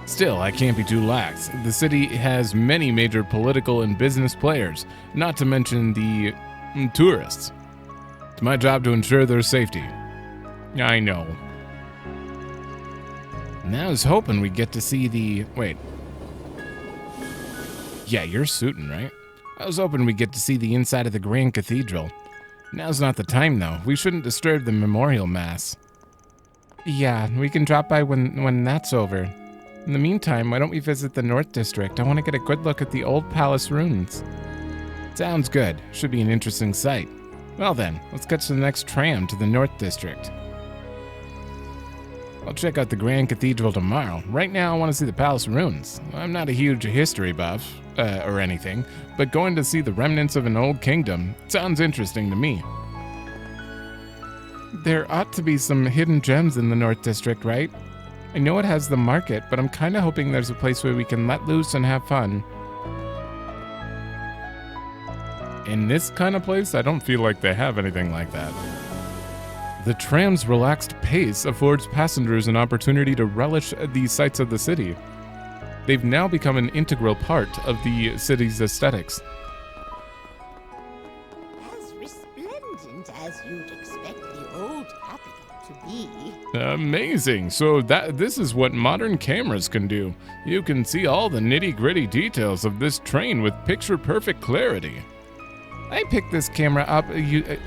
Still, I can't be too lax. The city has many major political and business players, not to mention the tourists. It's my job to ensure their safety. I know. And I was hoping we'd get to see the... Wait. Yeah, you're suiting, right? I was hoping we'd get to see the inside of the Grand Cathedral. Now's not the time, though. We shouldn't disturb the memorial mass. Yeah, we can drop by when that's over. In the meantime, why don't we visit the North District? I want to get a good look at the old palace ruins. Sounds good. Should be an interesting sight. Well then, let's get to the next tram to the North District. I'll check out the Grand Cathedral tomorrow. Right now, I want to see the palace ruins. I'm not a huge history buff, or anything, but going to see the remnants of an old kingdom sounds interesting to me. There ought to be some hidden gems in the North District, right? I know it has the market, but I'm kind of hoping there's a place where we can let loose and have fun. In this kind of place, I don't feel like they have anything like that. The tram's relaxed pace affords passengers an opportunity to relish the sights of the city. They've now become an integral part of the city's aesthetics. As resplendent as you'd expect the old capital to be. Amazing. So this is what modern cameras can do. You can see all the nitty-gritty details of this train with picture-perfect clarity. I picked this camera up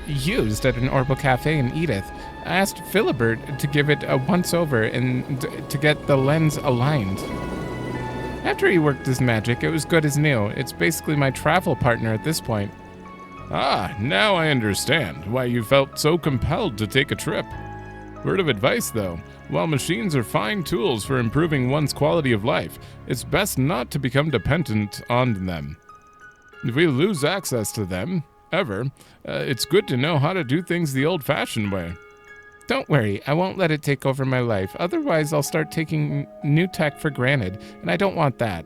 used at an Orbital Cafe in Edith. I asked Philibert to give it a once-over and to get the lens aligned. After he worked his magic, it was good as new. It's basically my travel partner at this point. Ah, now I understand why you felt so compelled to take a trip. Word of advice, though. While machines are fine tools for improving one's quality of life, it's best not to become dependent on them. If we lose access to them, ever, it's good to know how to do things the old-fashioned way. Don't worry, I won't let it take over my life. Otherwise, I'll start taking new tech for granted, and I don't want that.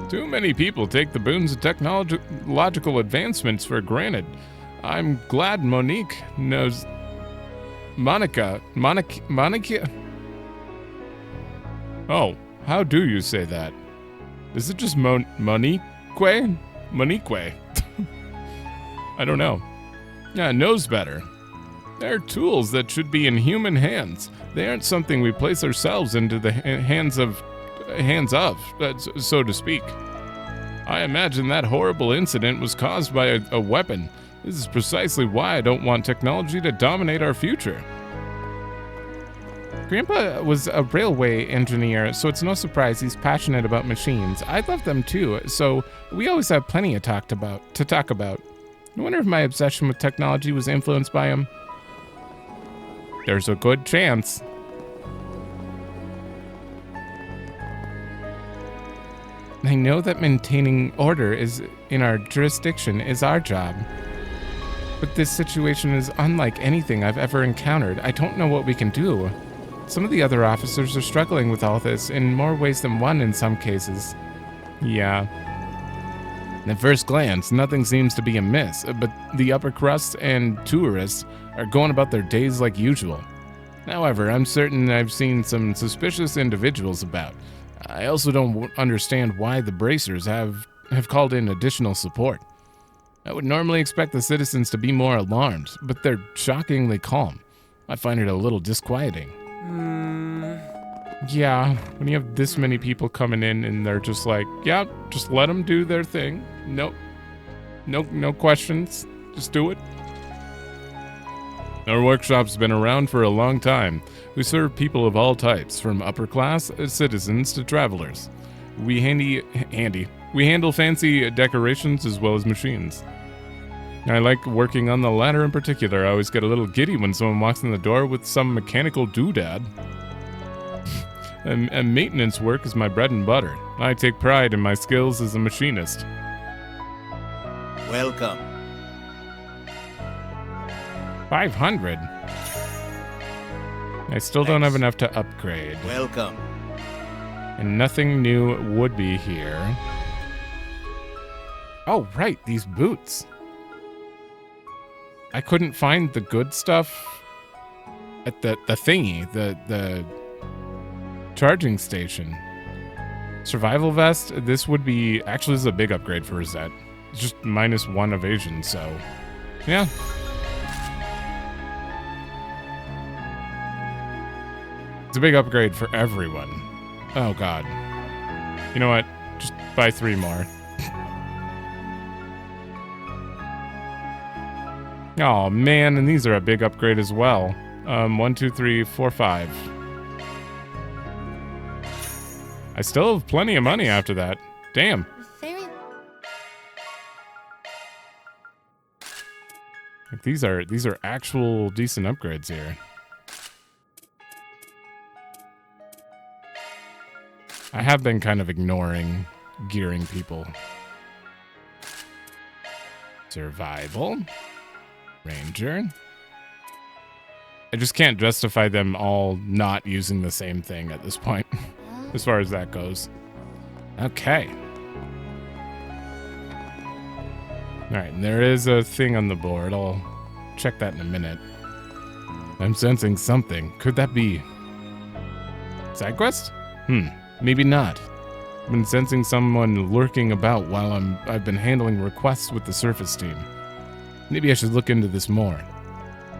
Too many people take the boons of technological advancements for granted. I'm glad Monique knows... Monica? Oh, how do you say that? Is it just Monique? Monique? I don't know. Yeah, knows better. They're tools that should be in human hands. They aren't something we place ourselves into the hands of, so to speak. I imagine that horrible incident was caused by a weapon. This is precisely why I don't want technology to dominate our future. Grandpa was a railway engineer, so it's no surprise he's passionate about machines. I love them too, so we always have plenty to talk about. I wonder if my obsession with technology was influenced by him. There's a good chance. I know that maintaining order in our jurisdiction is our job. But this situation is unlike anything I've ever encountered. I don't know what we can do. Some of the other officers are struggling with all this in more ways than one in some cases. Yeah. At first glance, nothing seems to be amiss, but the upper crust and tourists are going about their days like usual. However, I'm certain I've seen some suspicious individuals about. I also don't understand why the bracers have called in additional support. I would normally expect the citizens to be more alarmed, but they're shockingly calm. I find it a little disquieting. Yeah, when you have this many people coming in and they're just like, yeah, just let them do their thing. No questions. Just do it. Our workshop's been around for a long time. We serve people of all types, from upper-class citizens to travelers. We handle fancy decorations as well as machines. I like working on the latter in particular. I always get a little giddy when someone walks in the door with some mechanical doodad. And maintenance work is my bread and butter. I take pride in my skills as a machinist. Welcome. 500? I still don't have enough to upgrade. Welcome. And nothing new would be here. Oh, right, these boots. I couldn't find the good stuff at the thingy, the charging station. Survival vest, this would be... Actually, this is a big upgrade for Rosette. It's just -1 evasion, so... Yeah. It's a big upgrade for everyone. Oh, God. You know what? Just buy 3 more. Oh, man, and these are a big upgrade as well. 1, 2, 3, 4, 5. I still have plenty of money after that. Damn. Like, these are actual decent upgrades here. I have been kind of ignoring gearing people. Survival. Ranger. I just can't justify them all not using the same thing at this point, as far as that goes. Okay. Alright, and there is a thing on the board. I'll check that in a minute. I'm sensing something. Could that be... side quest? Maybe not. I've been sensing someone lurking about while I've been handling requests with the surface team. Maybe I should look into this more.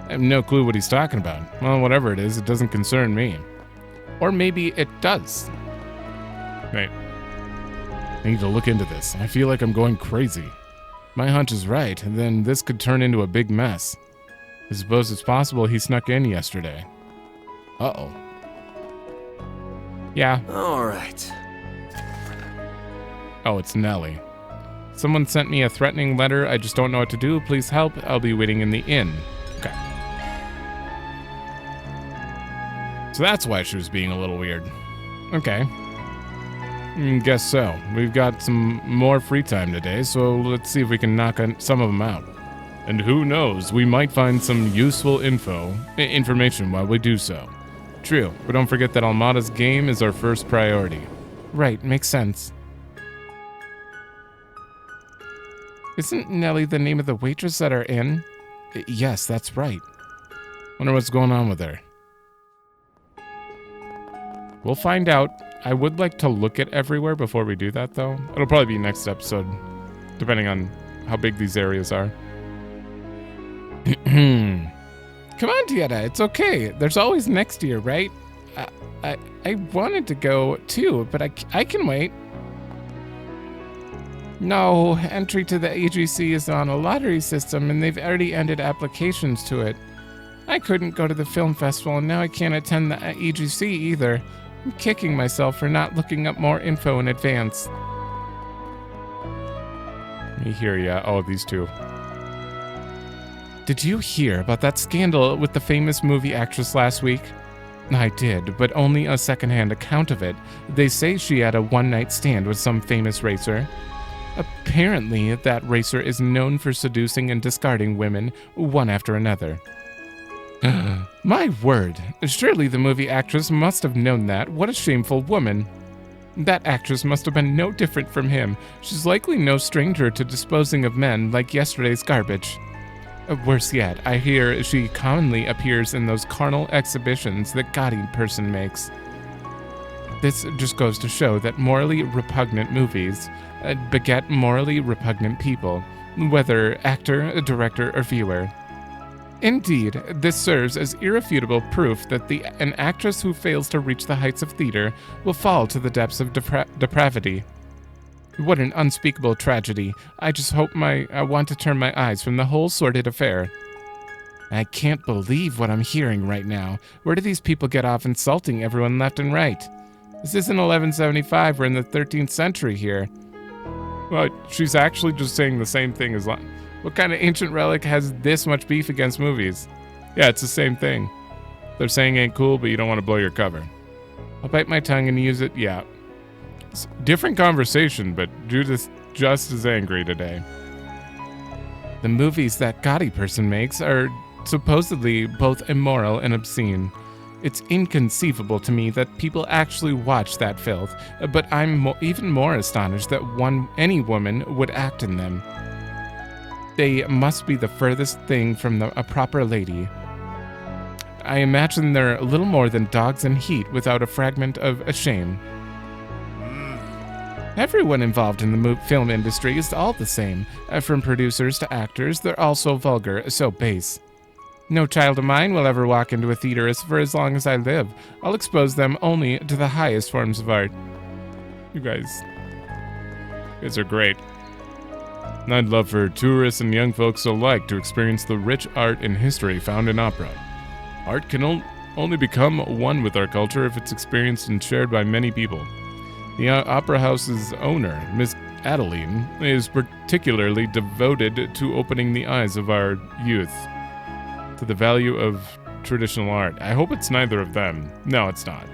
I have no clue what he's talking about. Well, whatever it is, it doesn't concern me. Or maybe it does. Wait. I need to look into this. I feel like I'm going crazy. My hunch is right, and then this could turn into a big mess. I suppose it's possible he snuck in yesterday. Uh-oh. Yeah. Alright. Oh, it's Nelly. Someone sent me a threatening letter. I just don't know what to do. Please help. I'll be waiting in the inn. Okay. So that's why she was being a little weird. Okay. Guess so. We've got some more free time today, so let's see if we can knock some of them out. And who knows, we might find some useful information while we do so. True, but don't forget that Almada's game is our first priority. Right, makes sense. Isn't Nelly the name of the waitress at our inn? Yes, that's right. Wonder what's going on with her. We'll find out. I would like to look at everywhere before we do that, though. It'll probably be next episode, depending on how big these areas are. Come on, Tieta, it's okay. There's always next year, right? I wanted to go, too, but I can wait. No, entry to the AGC is on a lottery system, and they've already ended applications to it. I couldn't go to the film festival, and now I can't attend the AGC either. I'm kicking myself for not looking up more info in advance. Let me hear ya. Oh, these two. Did you hear about that scandal with the famous movie actress last week? I did, but only a secondhand account of it. They say she had a one-night stand with some famous racer. Apparently, that racer is known for seducing and discarding women, one after another. My word, surely the movie actress must have known that. What a shameful woman. That actress must have been no different from him. She's likely no stranger to disposing of men like yesterday's garbage. Worse yet, I hear she commonly appears in those carnal exhibitions that gaudy person makes. This just goes to show that morally repugnant movies beget morally repugnant people, whether actor, director, or viewer. Indeed, this serves as irrefutable proof that an actress who fails to reach the heights of theater will fall to the depths of depravity. What an unspeakable tragedy. I just hope I want to turn my eyes from the whole sordid affair. I can't believe what I'm hearing right now. Where do these people get off insulting everyone left and right? This isn't 1175, we're in the 13th century here. Well, she's actually just saying the same thing as... What kind of ancient relic has this much beef against movies? Yeah, it's the same thing. They're saying ain't cool, but you don't want to blow your cover. I'll bite my tongue and use it, yeah. It's different conversation, but Judith's just as angry today. The movies that gaudy person makes are supposedly both immoral and obscene. It's inconceivable to me that people actually watch that filth, but I'm even more astonished that any woman would act in them. They must be the furthest thing from a proper lady. I imagine they're little more than dogs in heat without a fragment of a shame. Everyone involved in the film industry is all the same. From producers to actors, they're all so vulgar, so base. No child of mine will ever walk into a theater for as long as I live. I'll expose them only to the highest forms of art. You guys are great. And I'd love for tourists and young folks alike to experience the rich art and history found in opera. Art can only become one with our culture if it's experienced and shared by many people. The Opera House's owner, Miss Adeline, is particularly devoted to opening the eyes of our youth to the value of traditional art. I hope it's neither of them. No, it's not.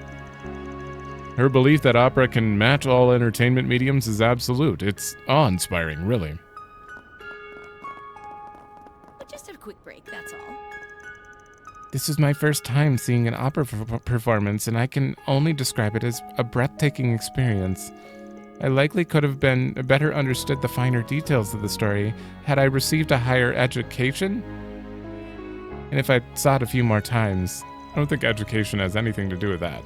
Her belief that opera can match all entertainment mediums is absolute. It's awe-inspiring, really. Just a quick break, that's all. This is my first time seeing an opera performance, and I can only describe it as a breathtaking experience. I likely could have better understood the finer details of the story had I received a higher education, and if I saw it a few more times. I don't think education has anything to do with that.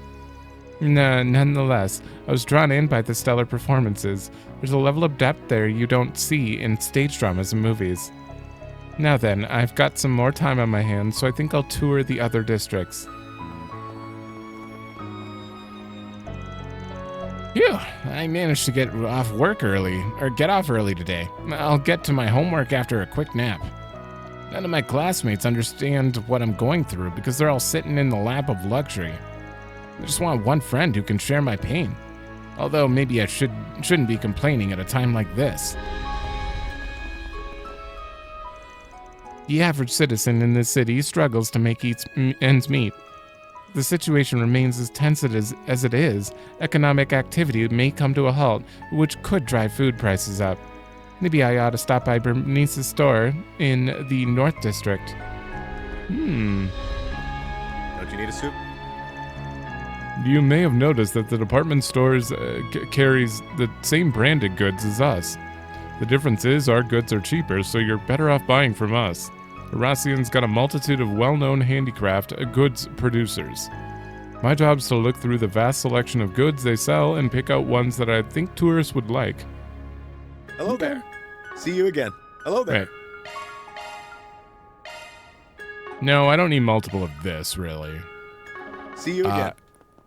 Nonetheless, I was drawn in by the stellar performances. There's a level of depth there you don't see in stage dramas and movies. Now then, I've got some more time on my hands, so I think I'll tour the other districts. Phew, I managed to get off early today. I'll get to my homework after a quick nap. None of my classmates understand what I'm going through because they're all sitting in the lap of luxury. I just want one friend who can share my pain. Although maybe I shouldn't be complaining at a time like this. The average citizen in this city struggles to make ends meet. The situation remains as tense as it is. Economic activity may come to a halt, which could drive food prices up. Maybe I ought to stop by Bernice's store in the North District. Don't you need a soup? You may have noticed that the department stores carries the same branded goods as us. The difference is our goods are cheaper, so you're better off buying from us. Arassian's got a multitude of well-known handicraft goods producers. My job's to look through the vast selection of goods they sell and pick out ones that I think tourists would like. Hello there. See you again. Hello there. Right. No, I don't need multiple of this, really. See you again.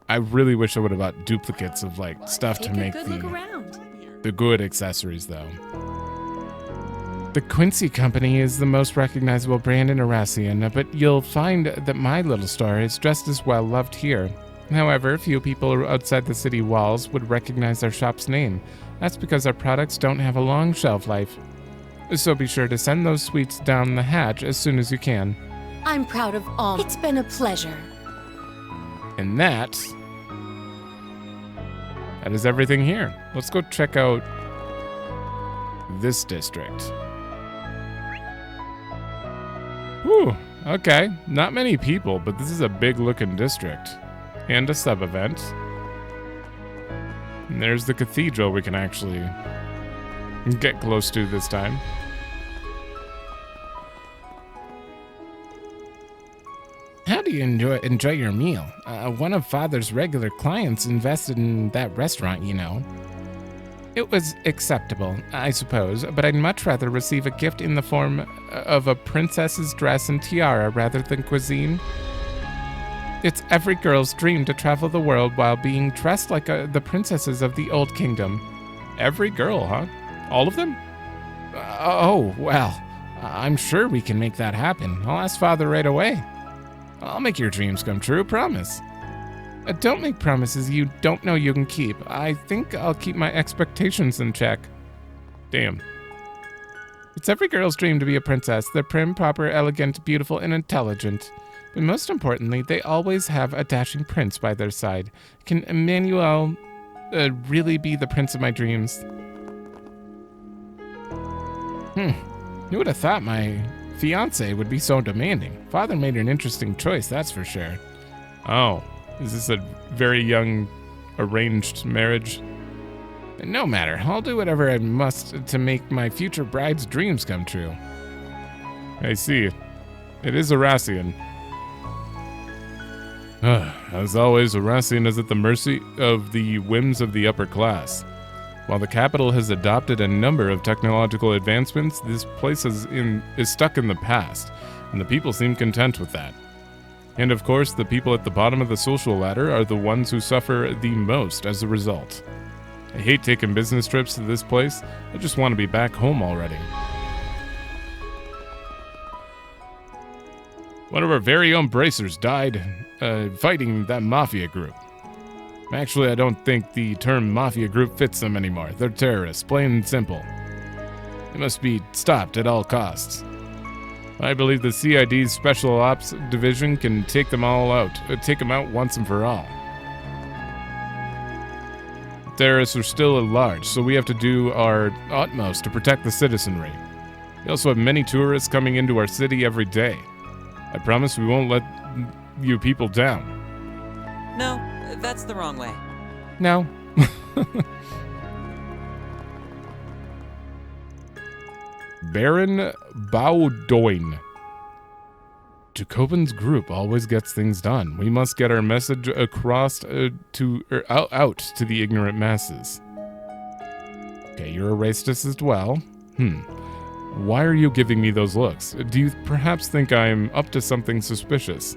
I really wish I would have bought duplicates of stuff to make the good accessories, though. The Quincy Company is the most recognizable brand in Arassian, but you'll find that my little store is just as well loved here. However, few people outside the city walls would recognize our shop's name. That's because our products don't have a long shelf life. So be sure to send those sweets down the hatch as soon as you can. I'm proud of all. It's been a pleasure. And that is everything here. Let's go check out this district. Whew, okay. Not many people, but this is a big looking district. And a sub-event. And there's the cathedral we can actually get close to this time. How do you enjoy your meal? One of Father's regular clients invested in that restaurant, you know. It was acceptable, I suppose, but I'd much rather receive a gift in the form of a princess's dress and tiara rather than cuisine. It's every girl's dream to travel the world while being dressed like the princesses of the Old Kingdom. Every girl, huh? All of them? Oh, well, I'm sure we can make that happen. I'll ask Father right away. I'll make your dreams come true, promise. Don't make promises you don't know you can keep. I think I'll keep my expectations in check. Damn. It's every girl's dream to be a princess. They're prim, proper, elegant, beautiful, and intelligent. But most importantly, they always have a dashing prince by their side. Can Emmanuel really be the prince of my dreams? Who would have thought my fiancé would be so demanding? Father made an interesting choice, that's for sure. Oh, is this a very young arranged marriage? No matter, I'll do whatever I must to make my future bride's dreams come true. I see. It is Arassian. As always, Arassian is at the mercy of the whims of the upper class. While the capital has adopted a number of technological advancements, this place is stuck in the past, and the people seem content with that. And of course, the people at the bottom of the social ladder are the ones who suffer the most as a result. I hate taking business trips to this place. I just want to be back home already. One of our very own bracers died fighting that mafia group. Actually, I don't think the term mafia group fits them anymore. They're terrorists, plain and simple. They must be stopped at all costs. I believe the CID's Special Ops Division can take them out once and for all. Terrorists are still at large, so we have to do our utmost to protect the citizenry. We also have many tourists coming into our city every day. I promise we won't let you people down. No, that's the wrong way. No. Baron Baudoin. Jacobin's group always gets things done. We must get our message across out to the ignorant masses. Okay, you're a racist as well. Why are you giving me those looks? Do you perhaps think I'm up to something suspicious?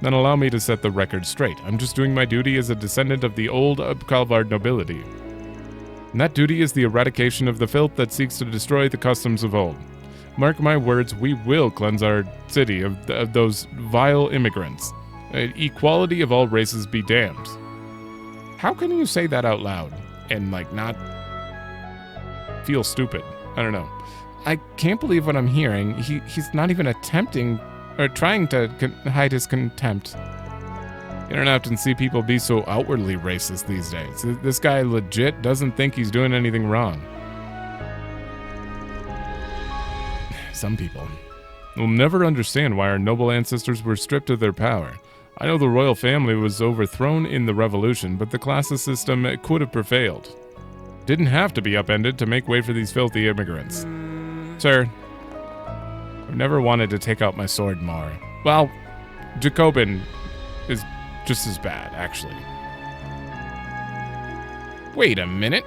Then allow me to set the record straight. I'm just doing my duty as a descendant of the old Calvard nobility. And that duty is the eradication of the filth that seeks to destroy the customs of old. Mark my words, we will cleanse our city of those vile immigrants. Equality of all races be damned. How can you say that out loud and, like, not feel stupid? I don't know. I can't believe what I'm hearing. He's not even attempting or trying to hide his contempt. You don't often see people be so outwardly racist these days. This guy legit doesn't think he's doing anything wrong. Some people will never understand why our noble ancestors were stripped of their power. I know the royal family was overthrown in the revolution, but the classist system could have prevailed. Didn't have to be upended to make way for these filthy immigrants. Sir, I've never wanted to take out my sword more. Well, Jacobin is just as bad, actually. Wait a minute.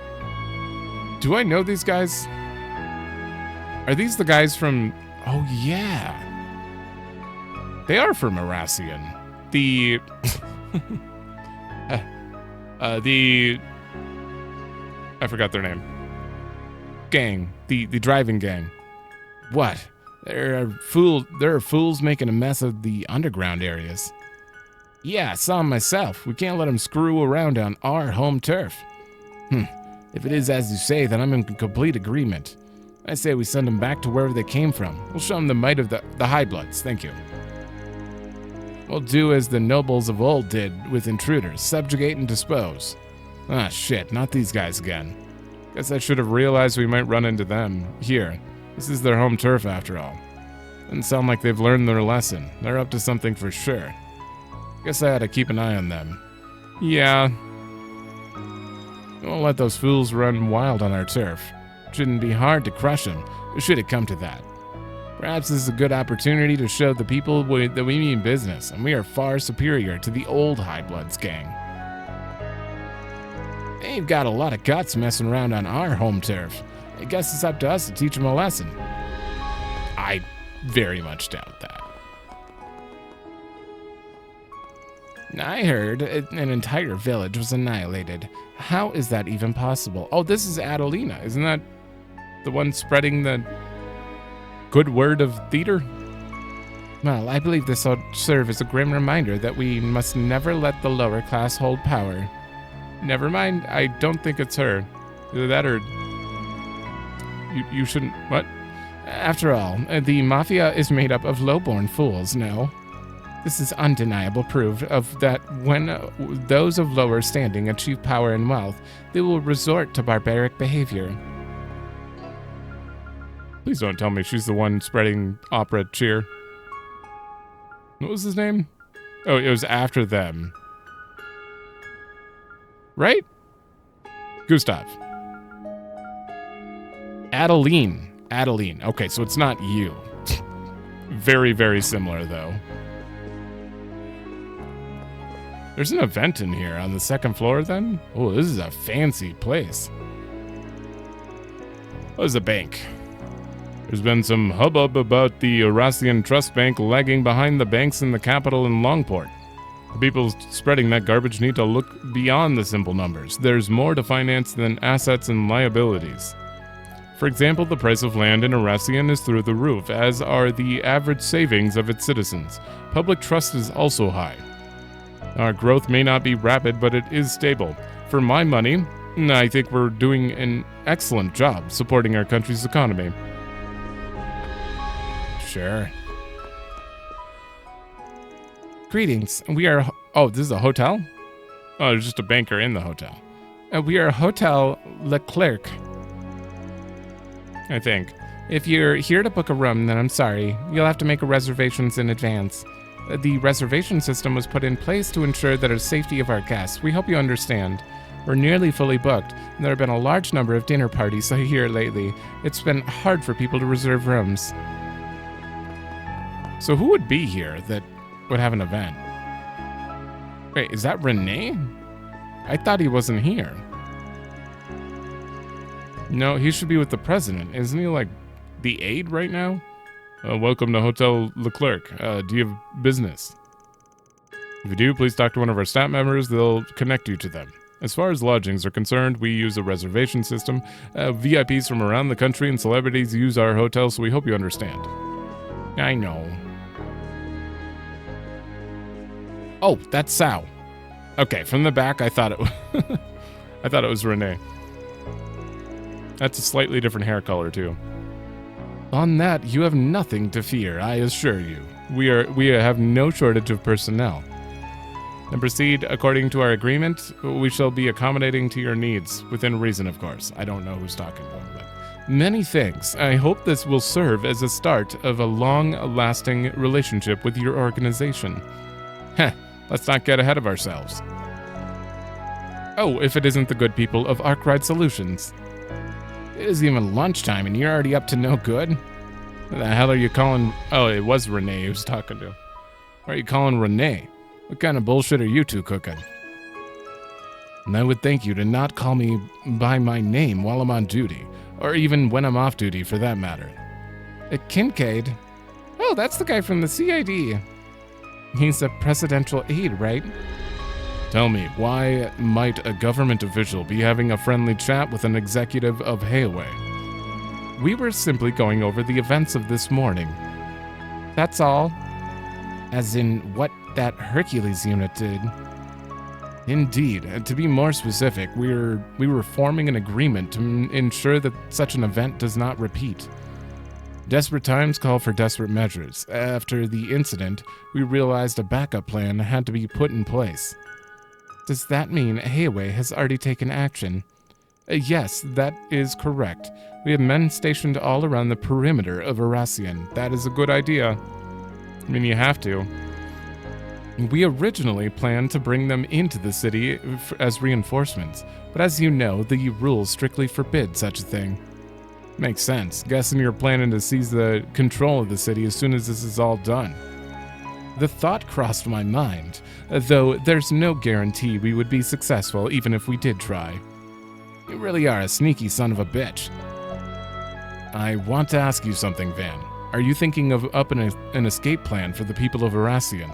Do I know these guys? Are these the guys from... Oh, yeah. They are from Arassian. The... I forgot their name. Gang. The driving gang. What? There are fools making a mess of the underground areas. Yeah, I saw them myself. We can't let them screw around on our home turf. If it is as you say, then I'm in complete agreement. I say we send them back to wherever they came from. We'll show them the might of the High Bloods. Thank you. We'll do as the nobles of old did with intruders, subjugate and dispose. Ah, shit, not these guys again. Guess I should have realized we might run into them. Here, this is their home turf after all. Doesn't sound like they've learned their lesson. They're up to something for sure. Guess I ought to keep an eye on them. Yeah. We won't let those fools run wild on our turf. Shouldn't be hard to crush them, should it come to that. Perhaps this is a good opportunity to show the people that we mean business, and we are far superior to the old High Bloods gang. They've got a lot of guts messing around on our home turf. I guess it's up to us to teach them a lesson. I very much doubt that. I heard an entire village was annihilated. How is that even possible? Oh, this is Adelina. Isn't that the one spreading the good word of theater? Well, I believe this will serve as a grim reminder that we must never let the lower class hold power. Never mind, I don't think it's her. Either that or... You shouldn't... What? After all, the Mafia is made up of low-born fools, no? This is undeniable proof of that when those of lower standing achieve power and wealth, they will resort to barbaric behavior. Please don't tell me she's the one spreading opera cheer. What was his name? Oh, it was after them. Right? Gustav. Adeline. Okay, so it's not you. Very, very similar, though. There's an event in here on the second floor, then? Oh, this is a fancy place. Oh, there's a bank. There's been some hubbub about the Arassian Trust Bank lagging behind the banks in the capital in Longport. The people spreading that garbage need to look beyond the simple numbers. There's more to finance than assets and liabilities. For example, the price of land in Arassian is through the roof, as are the average savings of its citizens. Public trust is also high. Our growth may not be rapid, but it is stable. For my money, I think we're doing an excellent job supporting our country's economy. Sure. Greetings. We are... Oh, this is a hotel? Oh, there's just a banker in the hotel. We are Hotel Leclerc, I think. If you're here to book a room, then I'm sorry. You'll have to make reservations in advance. The reservation system was put in place to ensure the safety of our guests. We hope you understand. We're nearly fully booked, and there have been a large number of dinner parties here lately. It's been hard for people to reserve rooms. So who would be here that would have an event? Wait, is that Renee? I thought he wasn't here. No, he should be with the president. Isn't he like the aide right now? Welcome to Hotel Leclerc. Do you have business? If you do, please talk to one of our staff members. They'll connect you to them. As far as lodgings are concerned, we use a reservation system. VIPs from around the country and celebrities use our hotel, so we hope you understand. I know. Oh, that's Sao. Okay, from the back, I thought it I thought it was Renee. That's a slightly different hair color, too. On that, you have nothing to fear, I assure you. We have no shortage of personnel. And proceed according to our agreement. We shall be accommodating to your needs, within reason, of course. I don't know who's talking about, but many thanks. I hope this will serve as a start of a long-lasting relationship with your organization. Heh, let's not get ahead of ourselves. Oh, if it isn't the good people of Arkride Solutions. It isn't even lunchtime and you're already up to no good? What the hell are you calling... Oh, it was Renee who's talking to. Why are you calling Renee? What kind of bullshit are you two cooking? And I would thank you to not call me by my name while I'm on duty, or even when I'm off duty for that matter. Kincaid? Oh, that's the guy from the CID. He's a presidential aide, right? Tell me, why might a government official be having a friendly chat with an executive of Hayway? We were simply going over the events of this morning. That's all. As in, what that Hercules unit did. Indeed. To be more specific, we were forming an agreement to ensure that such an event does not repeat. Desperate times call for desperate measures. After the incident, we realized a backup plan had to be put in place. Does that mean Hayway has already taken action? Yes, that is correct. We have men stationed all around the perimeter of Erasion. That is a good idea. I mean, you have to. We originally planned to bring them into the city as reinforcements, but as you know, the rules strictly forbid such a thing. Makes sense. Guessing you're planning to seize the control of the city as soon as this is all done. The thought crossed my mind, though there's no guarantee we would be successful even if we did try. You really are a sneaky son of a bitch. I want to ask you something, Van. Are you thinking of up an escape plan for the people of Erasion?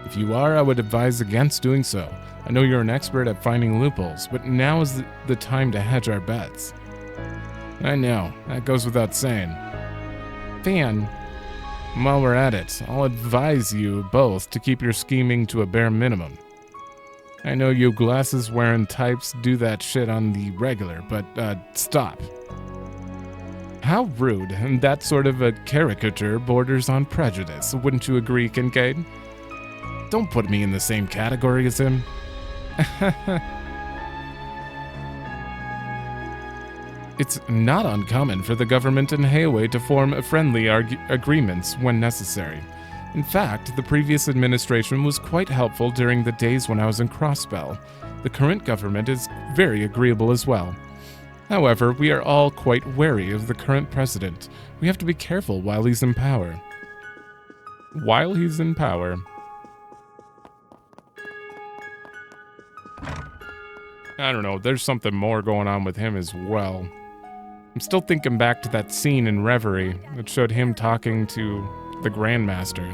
If you are, I would advise against doing so. I know you're an expert at finding loopholes, but now is the time to hedge our bets. I know, that goes without saying. Van, while we're at it, I'll advise you both to keep your scheming to a bare minimum. I know you glasses-wearing types do that shit on the regular, but, stop. How rude, and that sort of a caricature borders on prejudice, wouldn't you agree, Kincaid? Don't put me in the same category as him. It's not uncommon for the government in Hayway to form friendly agreements when necessary. In fact, the previous administration was quite helpful during the days when I was in Crossbell. The current government is very agreeable as well. However, we are all quite wary of the current president. We have to be careful while he's in power. While he's in power. I don't know, there's something more going on with him as well. I'm still thinking back to that scene in Reverie that showed him talking to the Grandmaster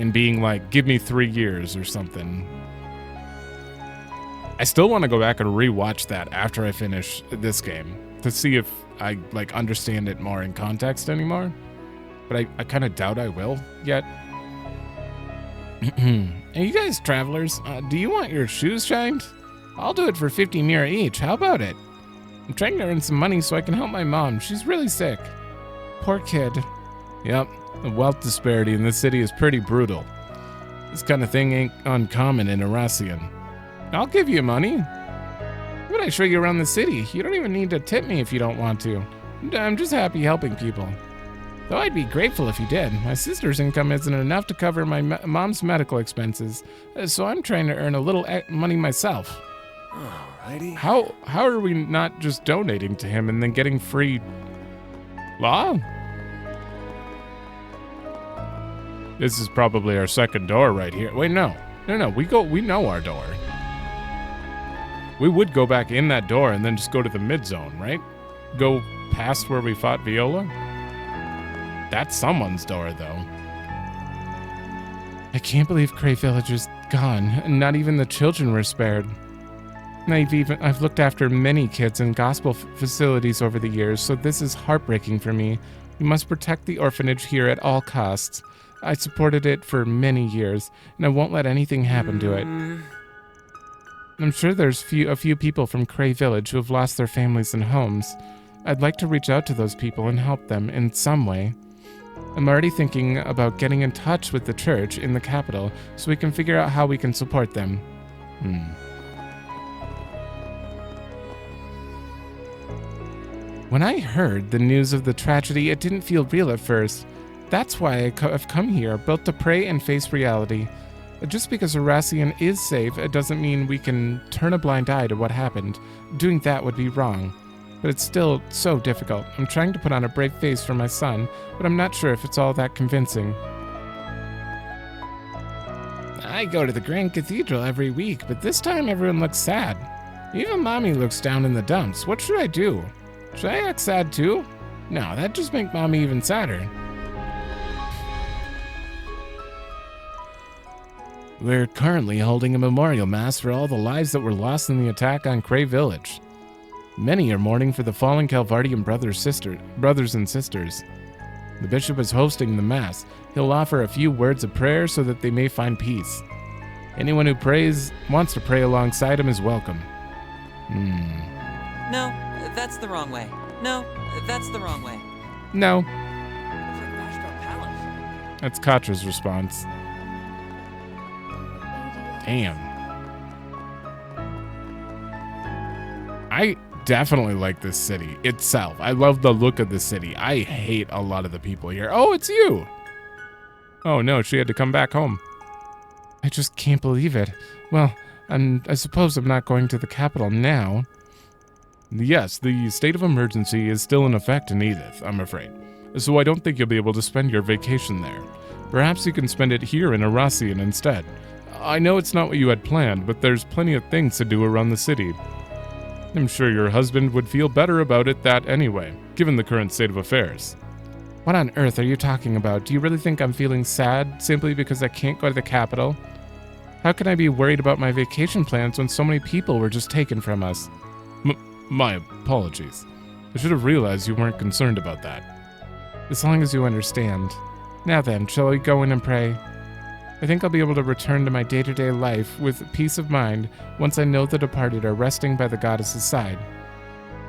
and being like, give me 3 years or something. I still want to go back and rewatch that after I finish this game to see if I like understand it more in context anymore. But I kind of doubt I will yet. Hey, you guys travelers, do you want your shoes shined? I'll do it for 50 mira each. How about it? I'm trying to earn some money so I can help my mom. She's really sick. Poor kid. Yep, the wealth disparity in this city is pretty brutal. This kind of thing ain't uncommon in Erasion. I'll give you money. Would I show you around the city? You don't even need to tip me if you don't want to. I'm just happy helping people. Though I'd be grateful if you did. My sister's income isn't enough to cover my mom's medical expenses, so I'm trying to earn a little money myself. Alrighty. How are we not just donating to him and then getting free law? This is probably our second door right here. Wait, no. No, we know our door. We would go back in that door and then just go to the mid-zone, right? Go past where we fought Viola? That's someone's door, though. I can't believe Cray Village is gone. Not even the children were spared. I've looked after many kids in gospel facilities over the years, so this is heartbreaking for me. We must protect the orphanage here at all costs. I supported it for many years, and I won't let anything happen to it. I'm sure there's a few people from Cray Village who have lost their families and homes. I'd like to reach out to those people and help them in some way. I'm already thinking about getting in touch with the church in the capital so we can figure out how we can support them. When I heard the news of the tragedy, it didn't feel real at first. That's why I've come here, built to pray and face reality. Just because Arassian is safe, it doesn't mean we can turn a blind eye to what happened. Doing that would be wrong. But it's still so difficult. I'm trying to put on a brave face for my son, but I'm not sure if it's all that convincing. I go to the Grand Cathedral every week, but this time everyone looks sad. Even Mommy looks down in the dumps. What should I do? Should I act sad too? No, that'd just make Mommy even sadder. We're currently holding a memorial mass for all the lives that were lost in the attack on Cray Village. Many are mourning for the fallen Calvardian brothers and sisters. The bishop is hosting the mass. He'll offer a few words of prayer so that they may find peace. Anyone who wants to pray alongside him is welcome. No, that's the wrong way. No, that's the wrong way. No. That's Katra's response. Damn. I definitely like this city itself. I love the look of the city. I hate a lot of the people here. Oh, it's you. Oh no, she had to come back home. I just can't believe it. Well, I suppose I'm not going to the capital now. Yes, the state of emergency is still in effect in Edith, I'm afraid. So I don't think you'll be able to spend your vacation there. Perhaps you can spend it here in Arassian instead. I know it's not what you had planned, but there's plenty of things to do around the city. I'm sure your husband would feel better about it that anyway, given the current state of affairs. What on earth are you talking about? Do you really think I'm feeling sad simply because I can't go to the capital? How can I be worried about my vacation plans when so many people were just taken from us? My apologies. I should have realized you weren't concerned about that. As long as you understand. Now then, shall we go in and pray? I think I'll be able to return to my day-to-day life with peace of mind once I know the departed are resting by the goddess's side.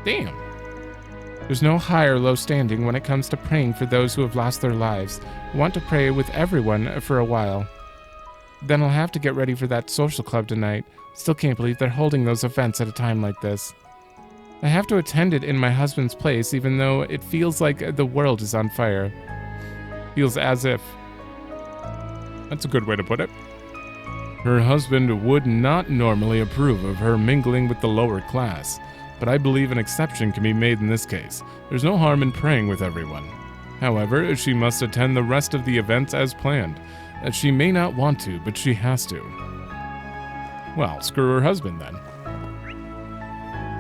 Damn. There's no high or low standing when it comes to praying for those who have lost their lives. I want to pray with everyone for a while. Then I'll have to get ready for that social club tonight. Still can't believe they're holding those events at a time like this. I have to attend it in my husband's place, even though it feels like the world is on fire. Feels as if. That's a good way to put it. Her husband would not normally approve of her mingling with the lower class, but I believe an exception can be made in this case. There's no harm in praying with everyone. However, she must attend the rest of the events as planned. She may not want to, but she has to. Well, screw her husband then.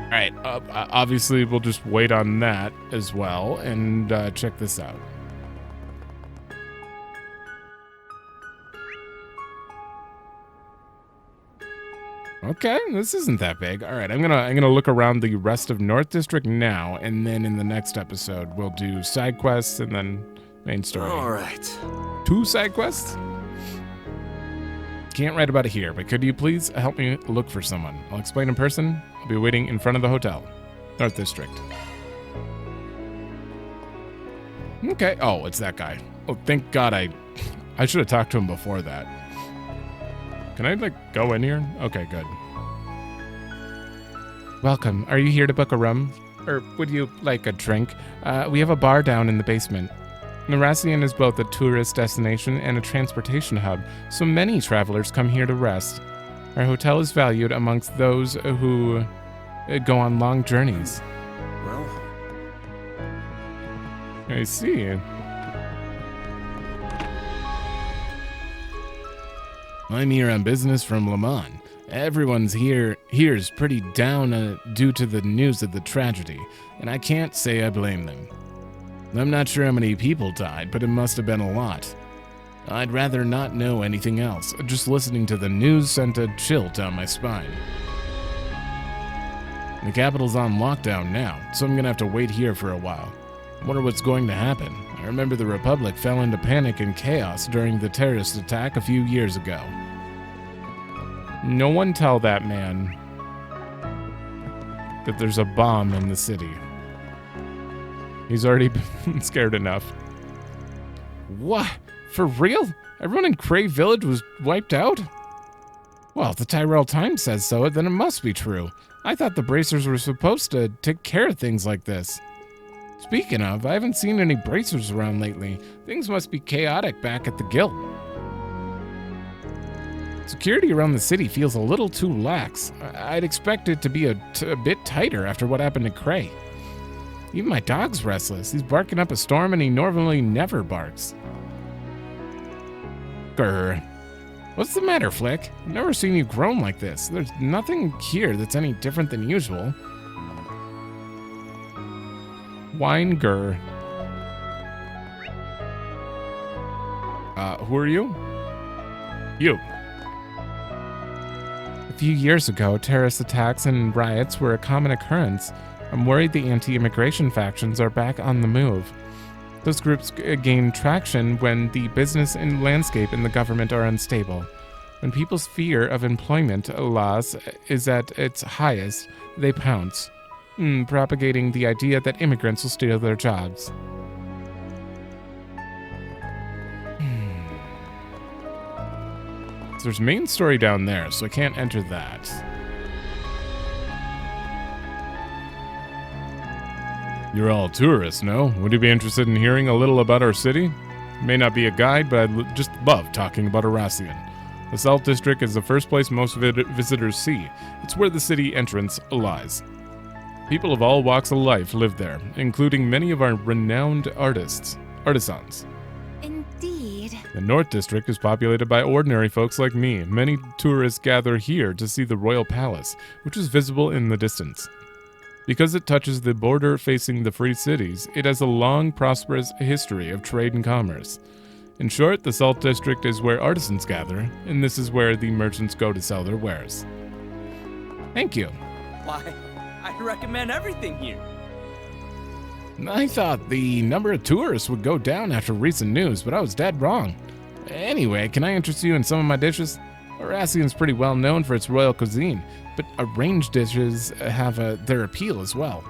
Alright, obviously we'll just wait on that as well, and check this out. Okay, this isn't that big. All right, I'm gonna look around the rest of North District now, and then in the next episode we'll do side quests and then main story. All right. 2 side quests? Can't write about it here, but could you please help me look for someone? I'll explain in person. I'll be waiting in front of the hotel. North District. Okay. Oh, it's that guy. Oh, thank God I should have talked to him before that. Can I, go in here? Okay, good. Welcome. Are you here to book a room? Or would you like a drink? We have a bar down in the basement. Arassian is both a tourist destination and a transportation hub, so many travelers come here to rest. Our hotel is valued amongst those who go on long journeys. Well, I see. I'm here on business from Le Mans. Everyone's here's pretty down due to the news of the tragedy, and I can't say I blame them. I'm not sure how many people died, but it must have been a lot. I'd rather not know anything else. Just listening to the news sent a chill down my spine. The capital's on lockdown now, so I'm gonna have to wait here for a while. I wonder what's going to happen. I remember the Republic fell into panic and chaos during the terrorist attack a few years ago. No one tell that man that there's a bomb in the city. He's already been scared enough. What? For real? Everyone in Cray Village was wiped out? Well, if the Tyrell Times says so, then it must be true. I thought the Bracers were supposed to take care of things like this. Speaking of, I haven't seen any Bracers around lately. Things must be chaotic back at the Guild. Security around the city feels a little too lax. I'd expect it to be a bit tighter after what happened to Cray. Even my dog's restless. He's barking up a storm and he normally never barks. Grr. What's the matter, Flick? I've never seen you groan like this. There's nothing here that's any different than usual. Wine Grr. Who are you? You. A few years ago, terrorist attacks and riots were a common occurrence. I'm worried the anti-immigration factions are back on the move. Those groups gain traction when the business and landscape in the government are unstable. When people's fear of employment loss is at its highest, they pounce, propagating the idea that immigrants will steal their jobs. So there's main story down there, so I can't enter that. You're all tourists, no? Would you be interested in hearing a little about our city? May not be a guide, but I'd just love talking about Arassian. The South District is the first place most visitors see. It's where the city entrance lies. People of all walks of life live there, including many of our renowned artisans. Indeed. The North District is populated by ordinary folks like me. Many tourists gather here to see the Royal Palace, which is visible in the distance. Because it touches the border facing the free cities, it has a long, prosperous history of trade and commerce. In short, the Salt District is where artisans gather, and this is where the merchants go to sell their wares. Thank you. Why, I recommend everything here. I thought the number of tourists would go down after recent news, but I was dead wrong. Anyway, can I interest you in some of my dishes? Arassian's pretty well known for its royal cuisine, but arranged dishes have their appeal as well.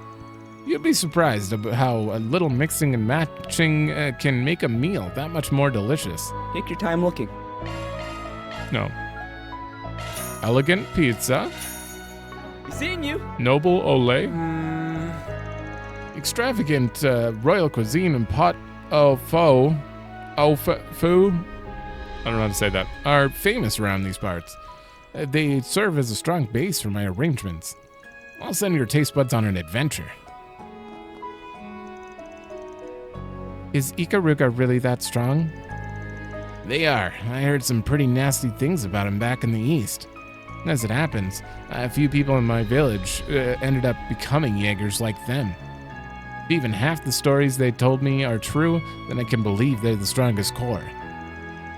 You'd be surprised about how a little mixing and matching can make a meal that much more delicious. Take your time looking. No. Elegant pizza. Seeing you. Noble ole. Extravagant royal cuisine and pot au feu. I don't know how to say that. Are famous around these parts. They serve as a strong base for my arrangements. I'll send your taste buds on an adventure. Is Ikaruga really that strong? They are. I heard some pretty nasty things about him back in the east. As it happens, a few people in my village ended up becoming Jaegers like them. If even half the stories they told me are true, then I can believe they're the strongest core.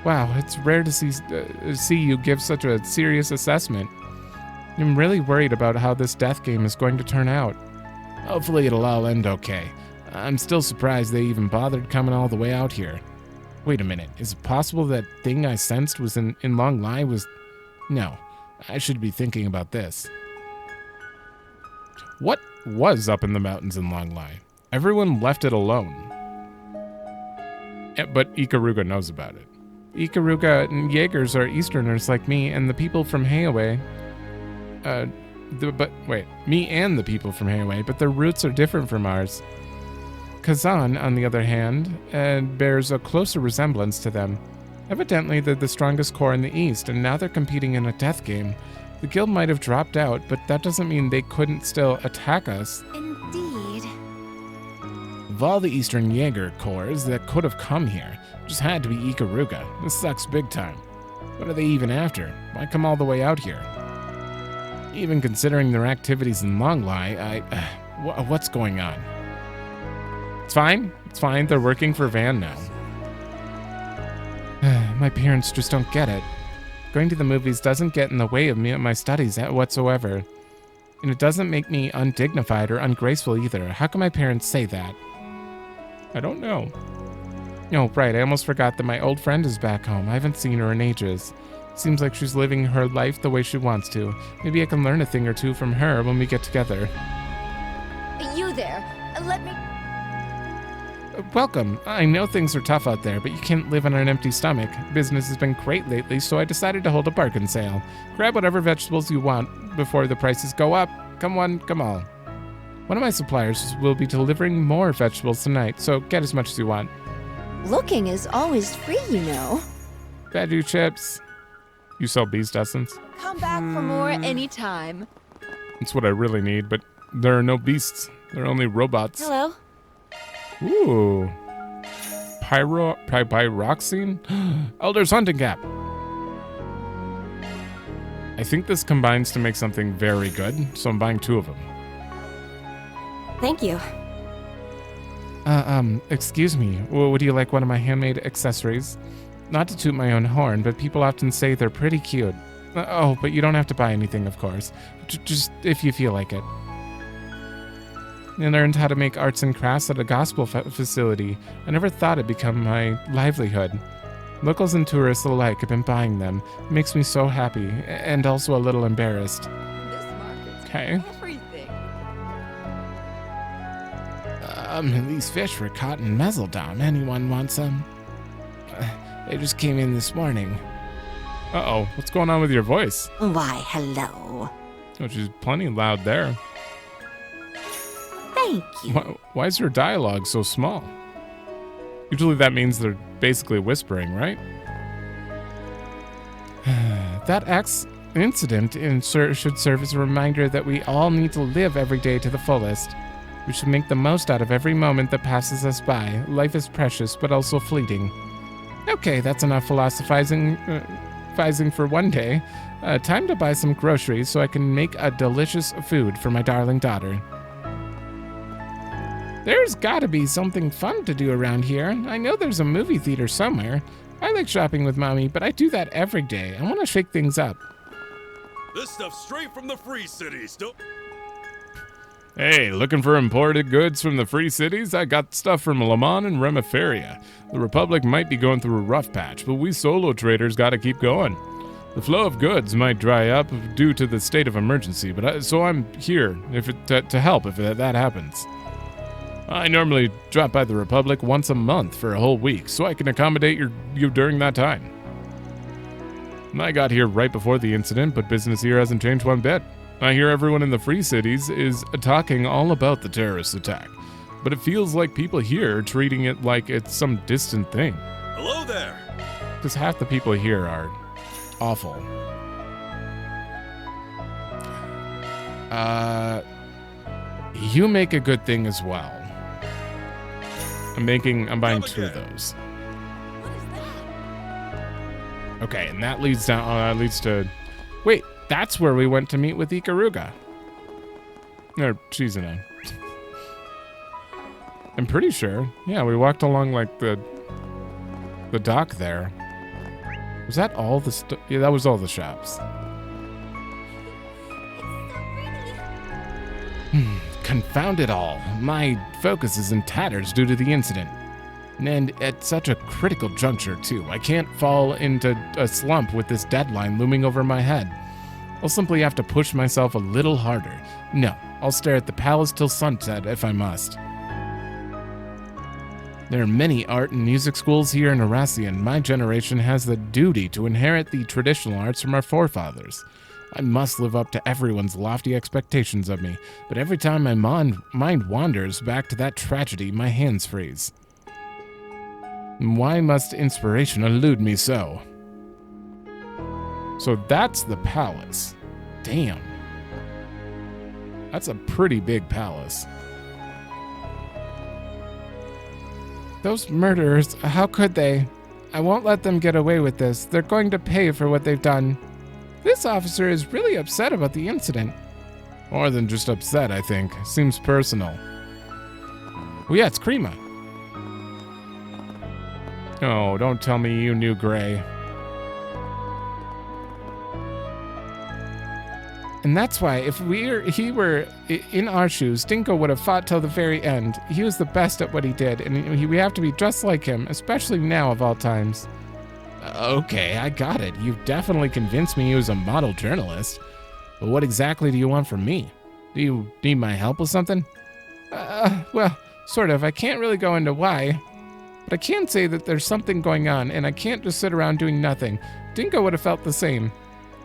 Wow, it's rare to see you give such a serious assessment. I'm really worried about how this death game is going to turn out. Hopefully it'll all end okay. I'm still surprised they even bothered coming all the way out here. Wait a minute, is it possible that thing I sensed was in Long Lai was... No, I should be thinking about this. What was up in the mountains in Long Lai? Everyone left it alone. But Ikaruga knows about it. Ikaruga and Jaegers are Easterners like me and the people from Heiaway. Me and the people from Heiaway, but their roots are different from ours. Kazan, on the other hand, bears a closer resemblance to them. Evidently, they're the strongest core in the East, and now they're competing in a death game. The guild might have dropped out, but that doesn't mean they couldn't still attack us. Indeed. Of all the Eastern Jaeger cores that could have come here, it just had to be Ikaruga. This sucks big time. What are they even after? Why come all the way out here? Even considering their activities in Long Lai, what's going on? It's fine. It's fine. They're working for Van now. My parents just don't get it. Going to the movies doesn't get in the way of me and my studies whatsoever. And it doesn't make me undignified or ungraceful either. How can my parents say that? I don't know. Oh, right, I almost forgot that my old friend is back home. I haven't seen her in ages. Seems like she's living her life the way she wants to. Maybe I can learn a thing or two from her when we get together. You there. Let me... Welcome. I know things are tough out there, but you can't live on an empty stomach. Business has been great lately, so I decided to hold a bargain sale. Grab whatever vegetables you want before the prices go up. Come one, come all. One of my suppliers will be delivering more vegetables tonight, so get as much as you want. Looking is always free, you know. Veggie chips. You sell bees' essence? Come back for more anytime. That's what I really need, but there are no beasts. There are only robots. Hello? Ooh. Pyroxene? Elder's hunting cap. I think this combines to make something very good, so I'm buying 2 of them. Thank you. Excuse me. Would you like one of my handmade accessories? Not to toot my own horn, but people often say they're pretty cute. Oh, but you don't have to buy anything, of course. Just if you feel like it. I learned how to make arts and crafts at a gospel facility. I never thought it'd become my livelihood. Locals and tourists alike have been buying them. It makes me so happy, and also a little embarrassed. This market's Okay. everything. These fish were caught in Mezzledom. Anyone want some? They just came in this morning. Uh-oh, what's going on with your voice? Why, hello. Oh, she's plenty loud there. Thank you. Why is your dialogue so small? Usually that means they're basically whispering, right? That incident should serve as a reminder that we all need to live every day to the fullest. We should make the most out of every moment that passes us by. Life is precious, but also fleeting. Okay, that's enough philosophizing for one day. Time to buy some groceries so I can make a delicious food for my darling daughter. There's gotta be something fun to do around here. I know there's a movie theater somewhere. I like shopping with Mommy, but I do that every day. I want to shake things up. This stuff's straight from the Free Cities. Hey, looking for imported goods from the Free Cities? I got stuff from Le Mans and Remiferia. The Republic might be going through a rough patch, but we solo traders gotta keep going. The flow of goods might dry up due to the state of emergency, but so I'm here to help if that happens. I normally drop by the Republic once a month for a whole week, so I can accommodate you during that time. I got here right before the incident, but business here hasn't changed one bit. I hear everyone in the Free Cities is talking all about the terrorist attack, but it feels like people here are treating it like it's some distant thing. Hello there! Because half the people here are awful. You make a good thing as well. I'm buying 2 of those. Okay, and that leads to... Wait, that's where we went to meet with Ikaruga. Or Chizune. I'm pretty sure. Yeah, we walked along like the dock there. Was that all the yeah, that was all the shops. Confound it all. My focus is in tatters due to the incident. And at such a critical juncture, too. I can't fall into a slump with this deadline looming over my head. I'll simply have to push myself a little harder. No, I'll stare at the palace till sunset if I must. There are many art and music schools here in Erasion. My generation has the duty to inherit the traditional arts from our forefathers. I must live up to everyone's lofty expectations of me, but every time my mind wanders back to that tragedy, my hands freeze. Why must inspiration elude me so? So that's the palace. Damn. That's a pretty big palace. Those murderers, how could they? I won't let them get away with this. They're going to pay for what they've done. This officer is really upset about the incident. More than just upset, I think. Seems personal. Oh yeah, it's Krima. Oh, don't tell me you knew Gray. And that's why if he were in our shoes, Dingo would have fought till the very end. He was the best at what he did, and we have to be just like him, especially now of all times. Okay, I got it. You've definitely convinced me he was a model journalist. But what exactly do you want from me? Do you need my help with something? Well, sort of. I can't really go into why, but I can say that there's something going on, and I can't just sit around doing nothing. Dingo would have felt the same.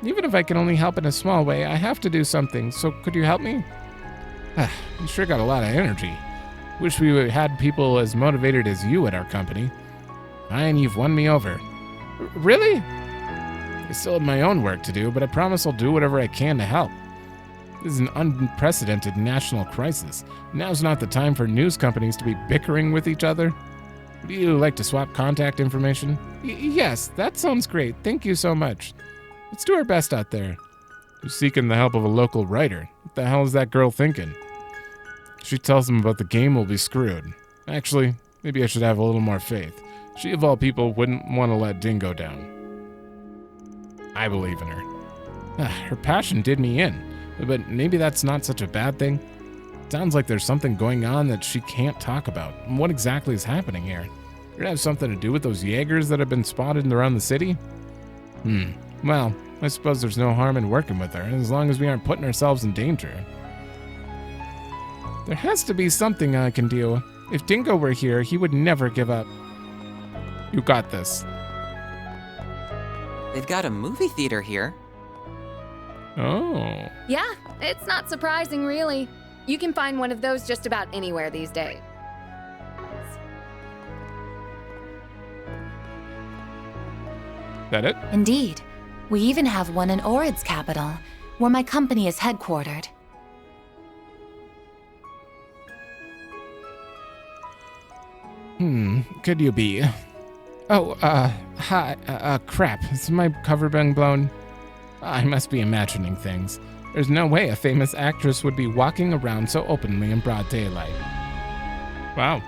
Even if I can only help in a small way, I have to do something, so could you help me? You sure got a lot of energy. Wish we had people as motivated as you at our company. Fine, you've won me over. Really? I still have my own work to do, but I promise I'll do whatever I can to help. This is an unprecedented national crisis. Now's not the time for news companies to be bickering with each other. Would you like to swap contact information? Yes, that sounds great. Thank you so much. Let's do our best out there. You're seeking the help of a local writer. What the hell is that girl thinking? She tells him about the game, we'll be screwed. Actually, maybe I should have a little more faith. She, of all people, wouldn't want to let Dingo down. I believe in her. Her passion did me in, but maybe that's not such a bad thing. Sounds like there's something going on that she can't talk about. What exactly is happening here? Could it have something to do with those Jaegers that have been spotted around the city? Well, I suppose there's no harm in working with her, as long as we aren't putting ourselves in danger. There has to be something I can do. If Dingo were here, he would never give up. You got this. They've got a movie theater here. Oh. Yeah, it's not surprising, really. You can find one of those just about anywhere these days. That it? Indeed. We even have one in Orid's capital, where my company is headquartered. Could you be? Oh, hi, crap. Is my cover being blown? I must be imagining things. There's no way a famous actress would be walking around so openly in broad daylight. Wow.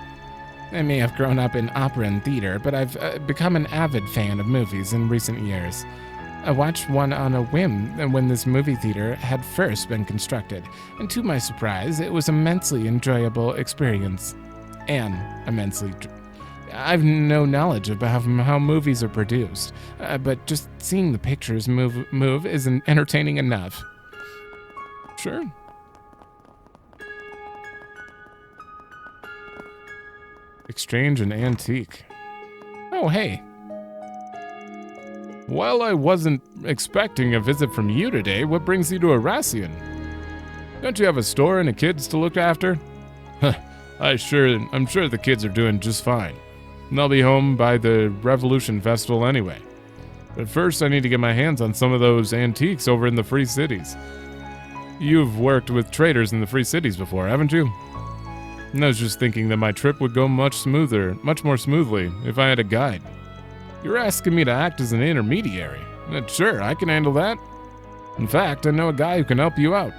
I may have grown up in opera and theater, but I've become an avid fan of movies in recent years. I watched one on a whim when this movie theater had first been constructed, and to my surprise, it was immensely enjoyable experience. I've no knowledge about how movies are produced, but just seeing the pictures move isn't entertaining enough. Sure. Exchange an antique. Oh, hey. Well, I wasn't expecting a visit from you today. What brings you to Arassian? Don't you have a store and a kids to look after? I'm sure the kids are doing just fine. And they'll be home by the Revolution Festival anyway. But first, I need to get my hands on some of those antiques over in the Free Cities. You've worked with traders in the Free Cities before, haven't you? And I was just thinking that my trip would go much more smoothly, if I had a guide. You're asking me to act as an intermediary. Sure, I can handle that. In fact, I know a guy who can help you out.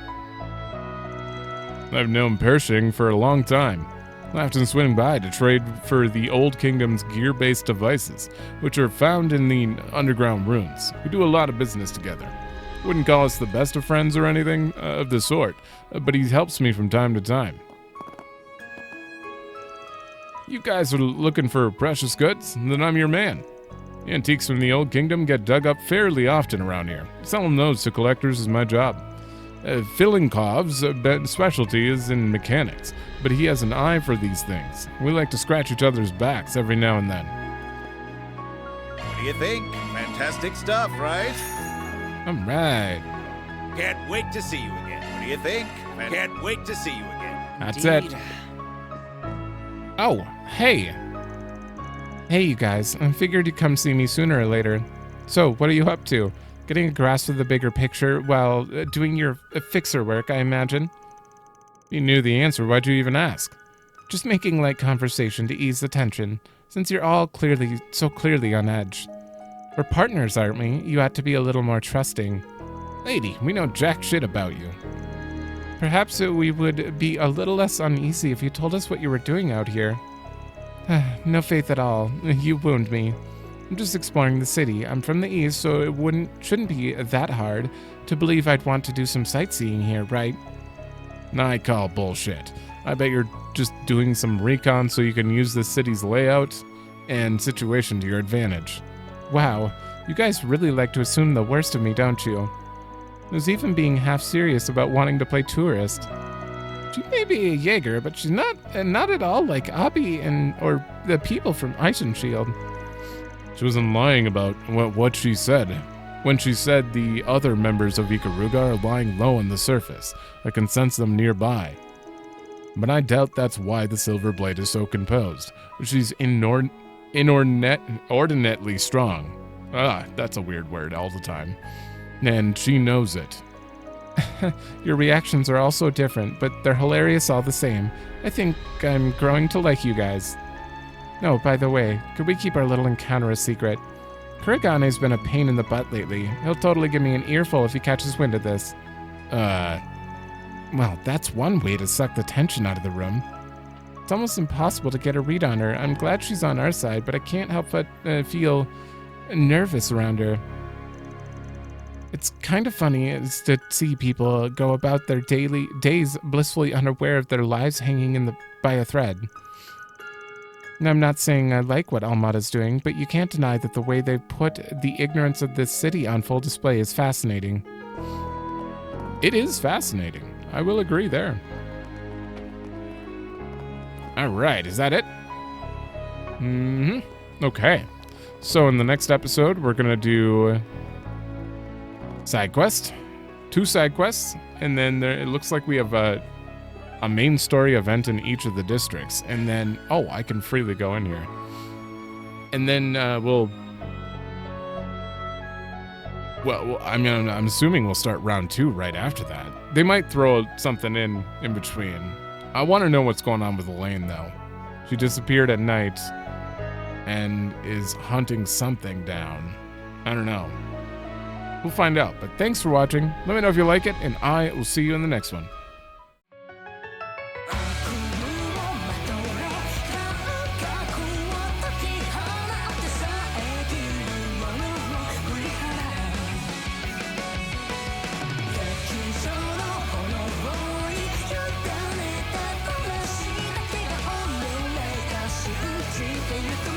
I've known Pershing for a long time. I often swing by to trade for the Old Kingdom's gear-based devices, which are found in the underground ruins. We do a lot of business together. Wouldn't call us the best of friends or anything of the sort, but he helps me from time to time. You guys are looking for precious goods? Then I'm your man. Antiques from the Old Kingdom get dug up fairly often around here. Selling those to collectors is my job. Filinkov's specialty is in mechanics, but he has an eye for these things. We like to scratch each other's backs every now and then. What do you think? Fantastic stuff, right? All right. Can't wait to see you again. What do you think? Can't wait to see you again. That's it. Oh, hey. Hey, you guys. I figured you'd come see me sooner or later. So, what are you up to? Getting a grasp of the bigger picture while doing your fixer work, I imagine? If you knew the answer, why'd you even ask? Just making light conversation to ease the tension, since you're all so clearly on edge. We're partners, aren't we? You ought to be a little more trusting. Lady, we know jack shit about you. Perhaps we would be a little less uneasy if you told us what you were doing out here. No faith at all. You wound me. I'm just exploring the city. I'm from the east, so it shouldn't be that hard to believe I'd want to do some sightseeing here, right? I call bullshit. I bet you're just doing some recon so you can use the city's layout and situation to your advantage. Wow, you guys really like to assume the worst of me, don't you? There's even being half serious about wanting to play tourist. She may be a Jaeger, but she's not at all like Abby or the people from Eisenshield. She wasn't lying about what she said. When she said the other members of Ikaruga are lying low on the surface, I can sense them nearby. But I doubt that's why the Silver Blade is so composed. She's inordinately strong. That's a weird word all the time. And she knows it. Your reactions are all so different, but they're hilarious all the same. I think I'm growing to like you guys. No, by the way, could we keep our little encounter a secret? Kurigane's been a pain in the butt lately. He'll totally give me an earful if he catches wind of this. Well, that's one way to suck the tension out of the room. It's almost impossible to get a read on her. I'm glad she's on our side, but I can't help but feel nervous around her. It's kind of funny to see people go about their days blissfully unaware of their lives hanging by a thread. And I'm not saying I like what Almata's doing, but you can't deny that the way they put the ignorance of this city on full display is fascinating. It is fascinating. I will agree there. All right, is that it? Okay. So in the next episode, we're going to do side quest, 2 side quests, and then it looks like we have a main story event in each of the districts, and then I can freely go in here, and then I'm assuming we'll start round 2 right after that. They might throw something in between. I want to know what's going on with Elaine though. She disappeared at night and is hunting something down. I don't know. We'll find out, but thanks for watching. Let me know if you like it, and I will see you in the next one. Take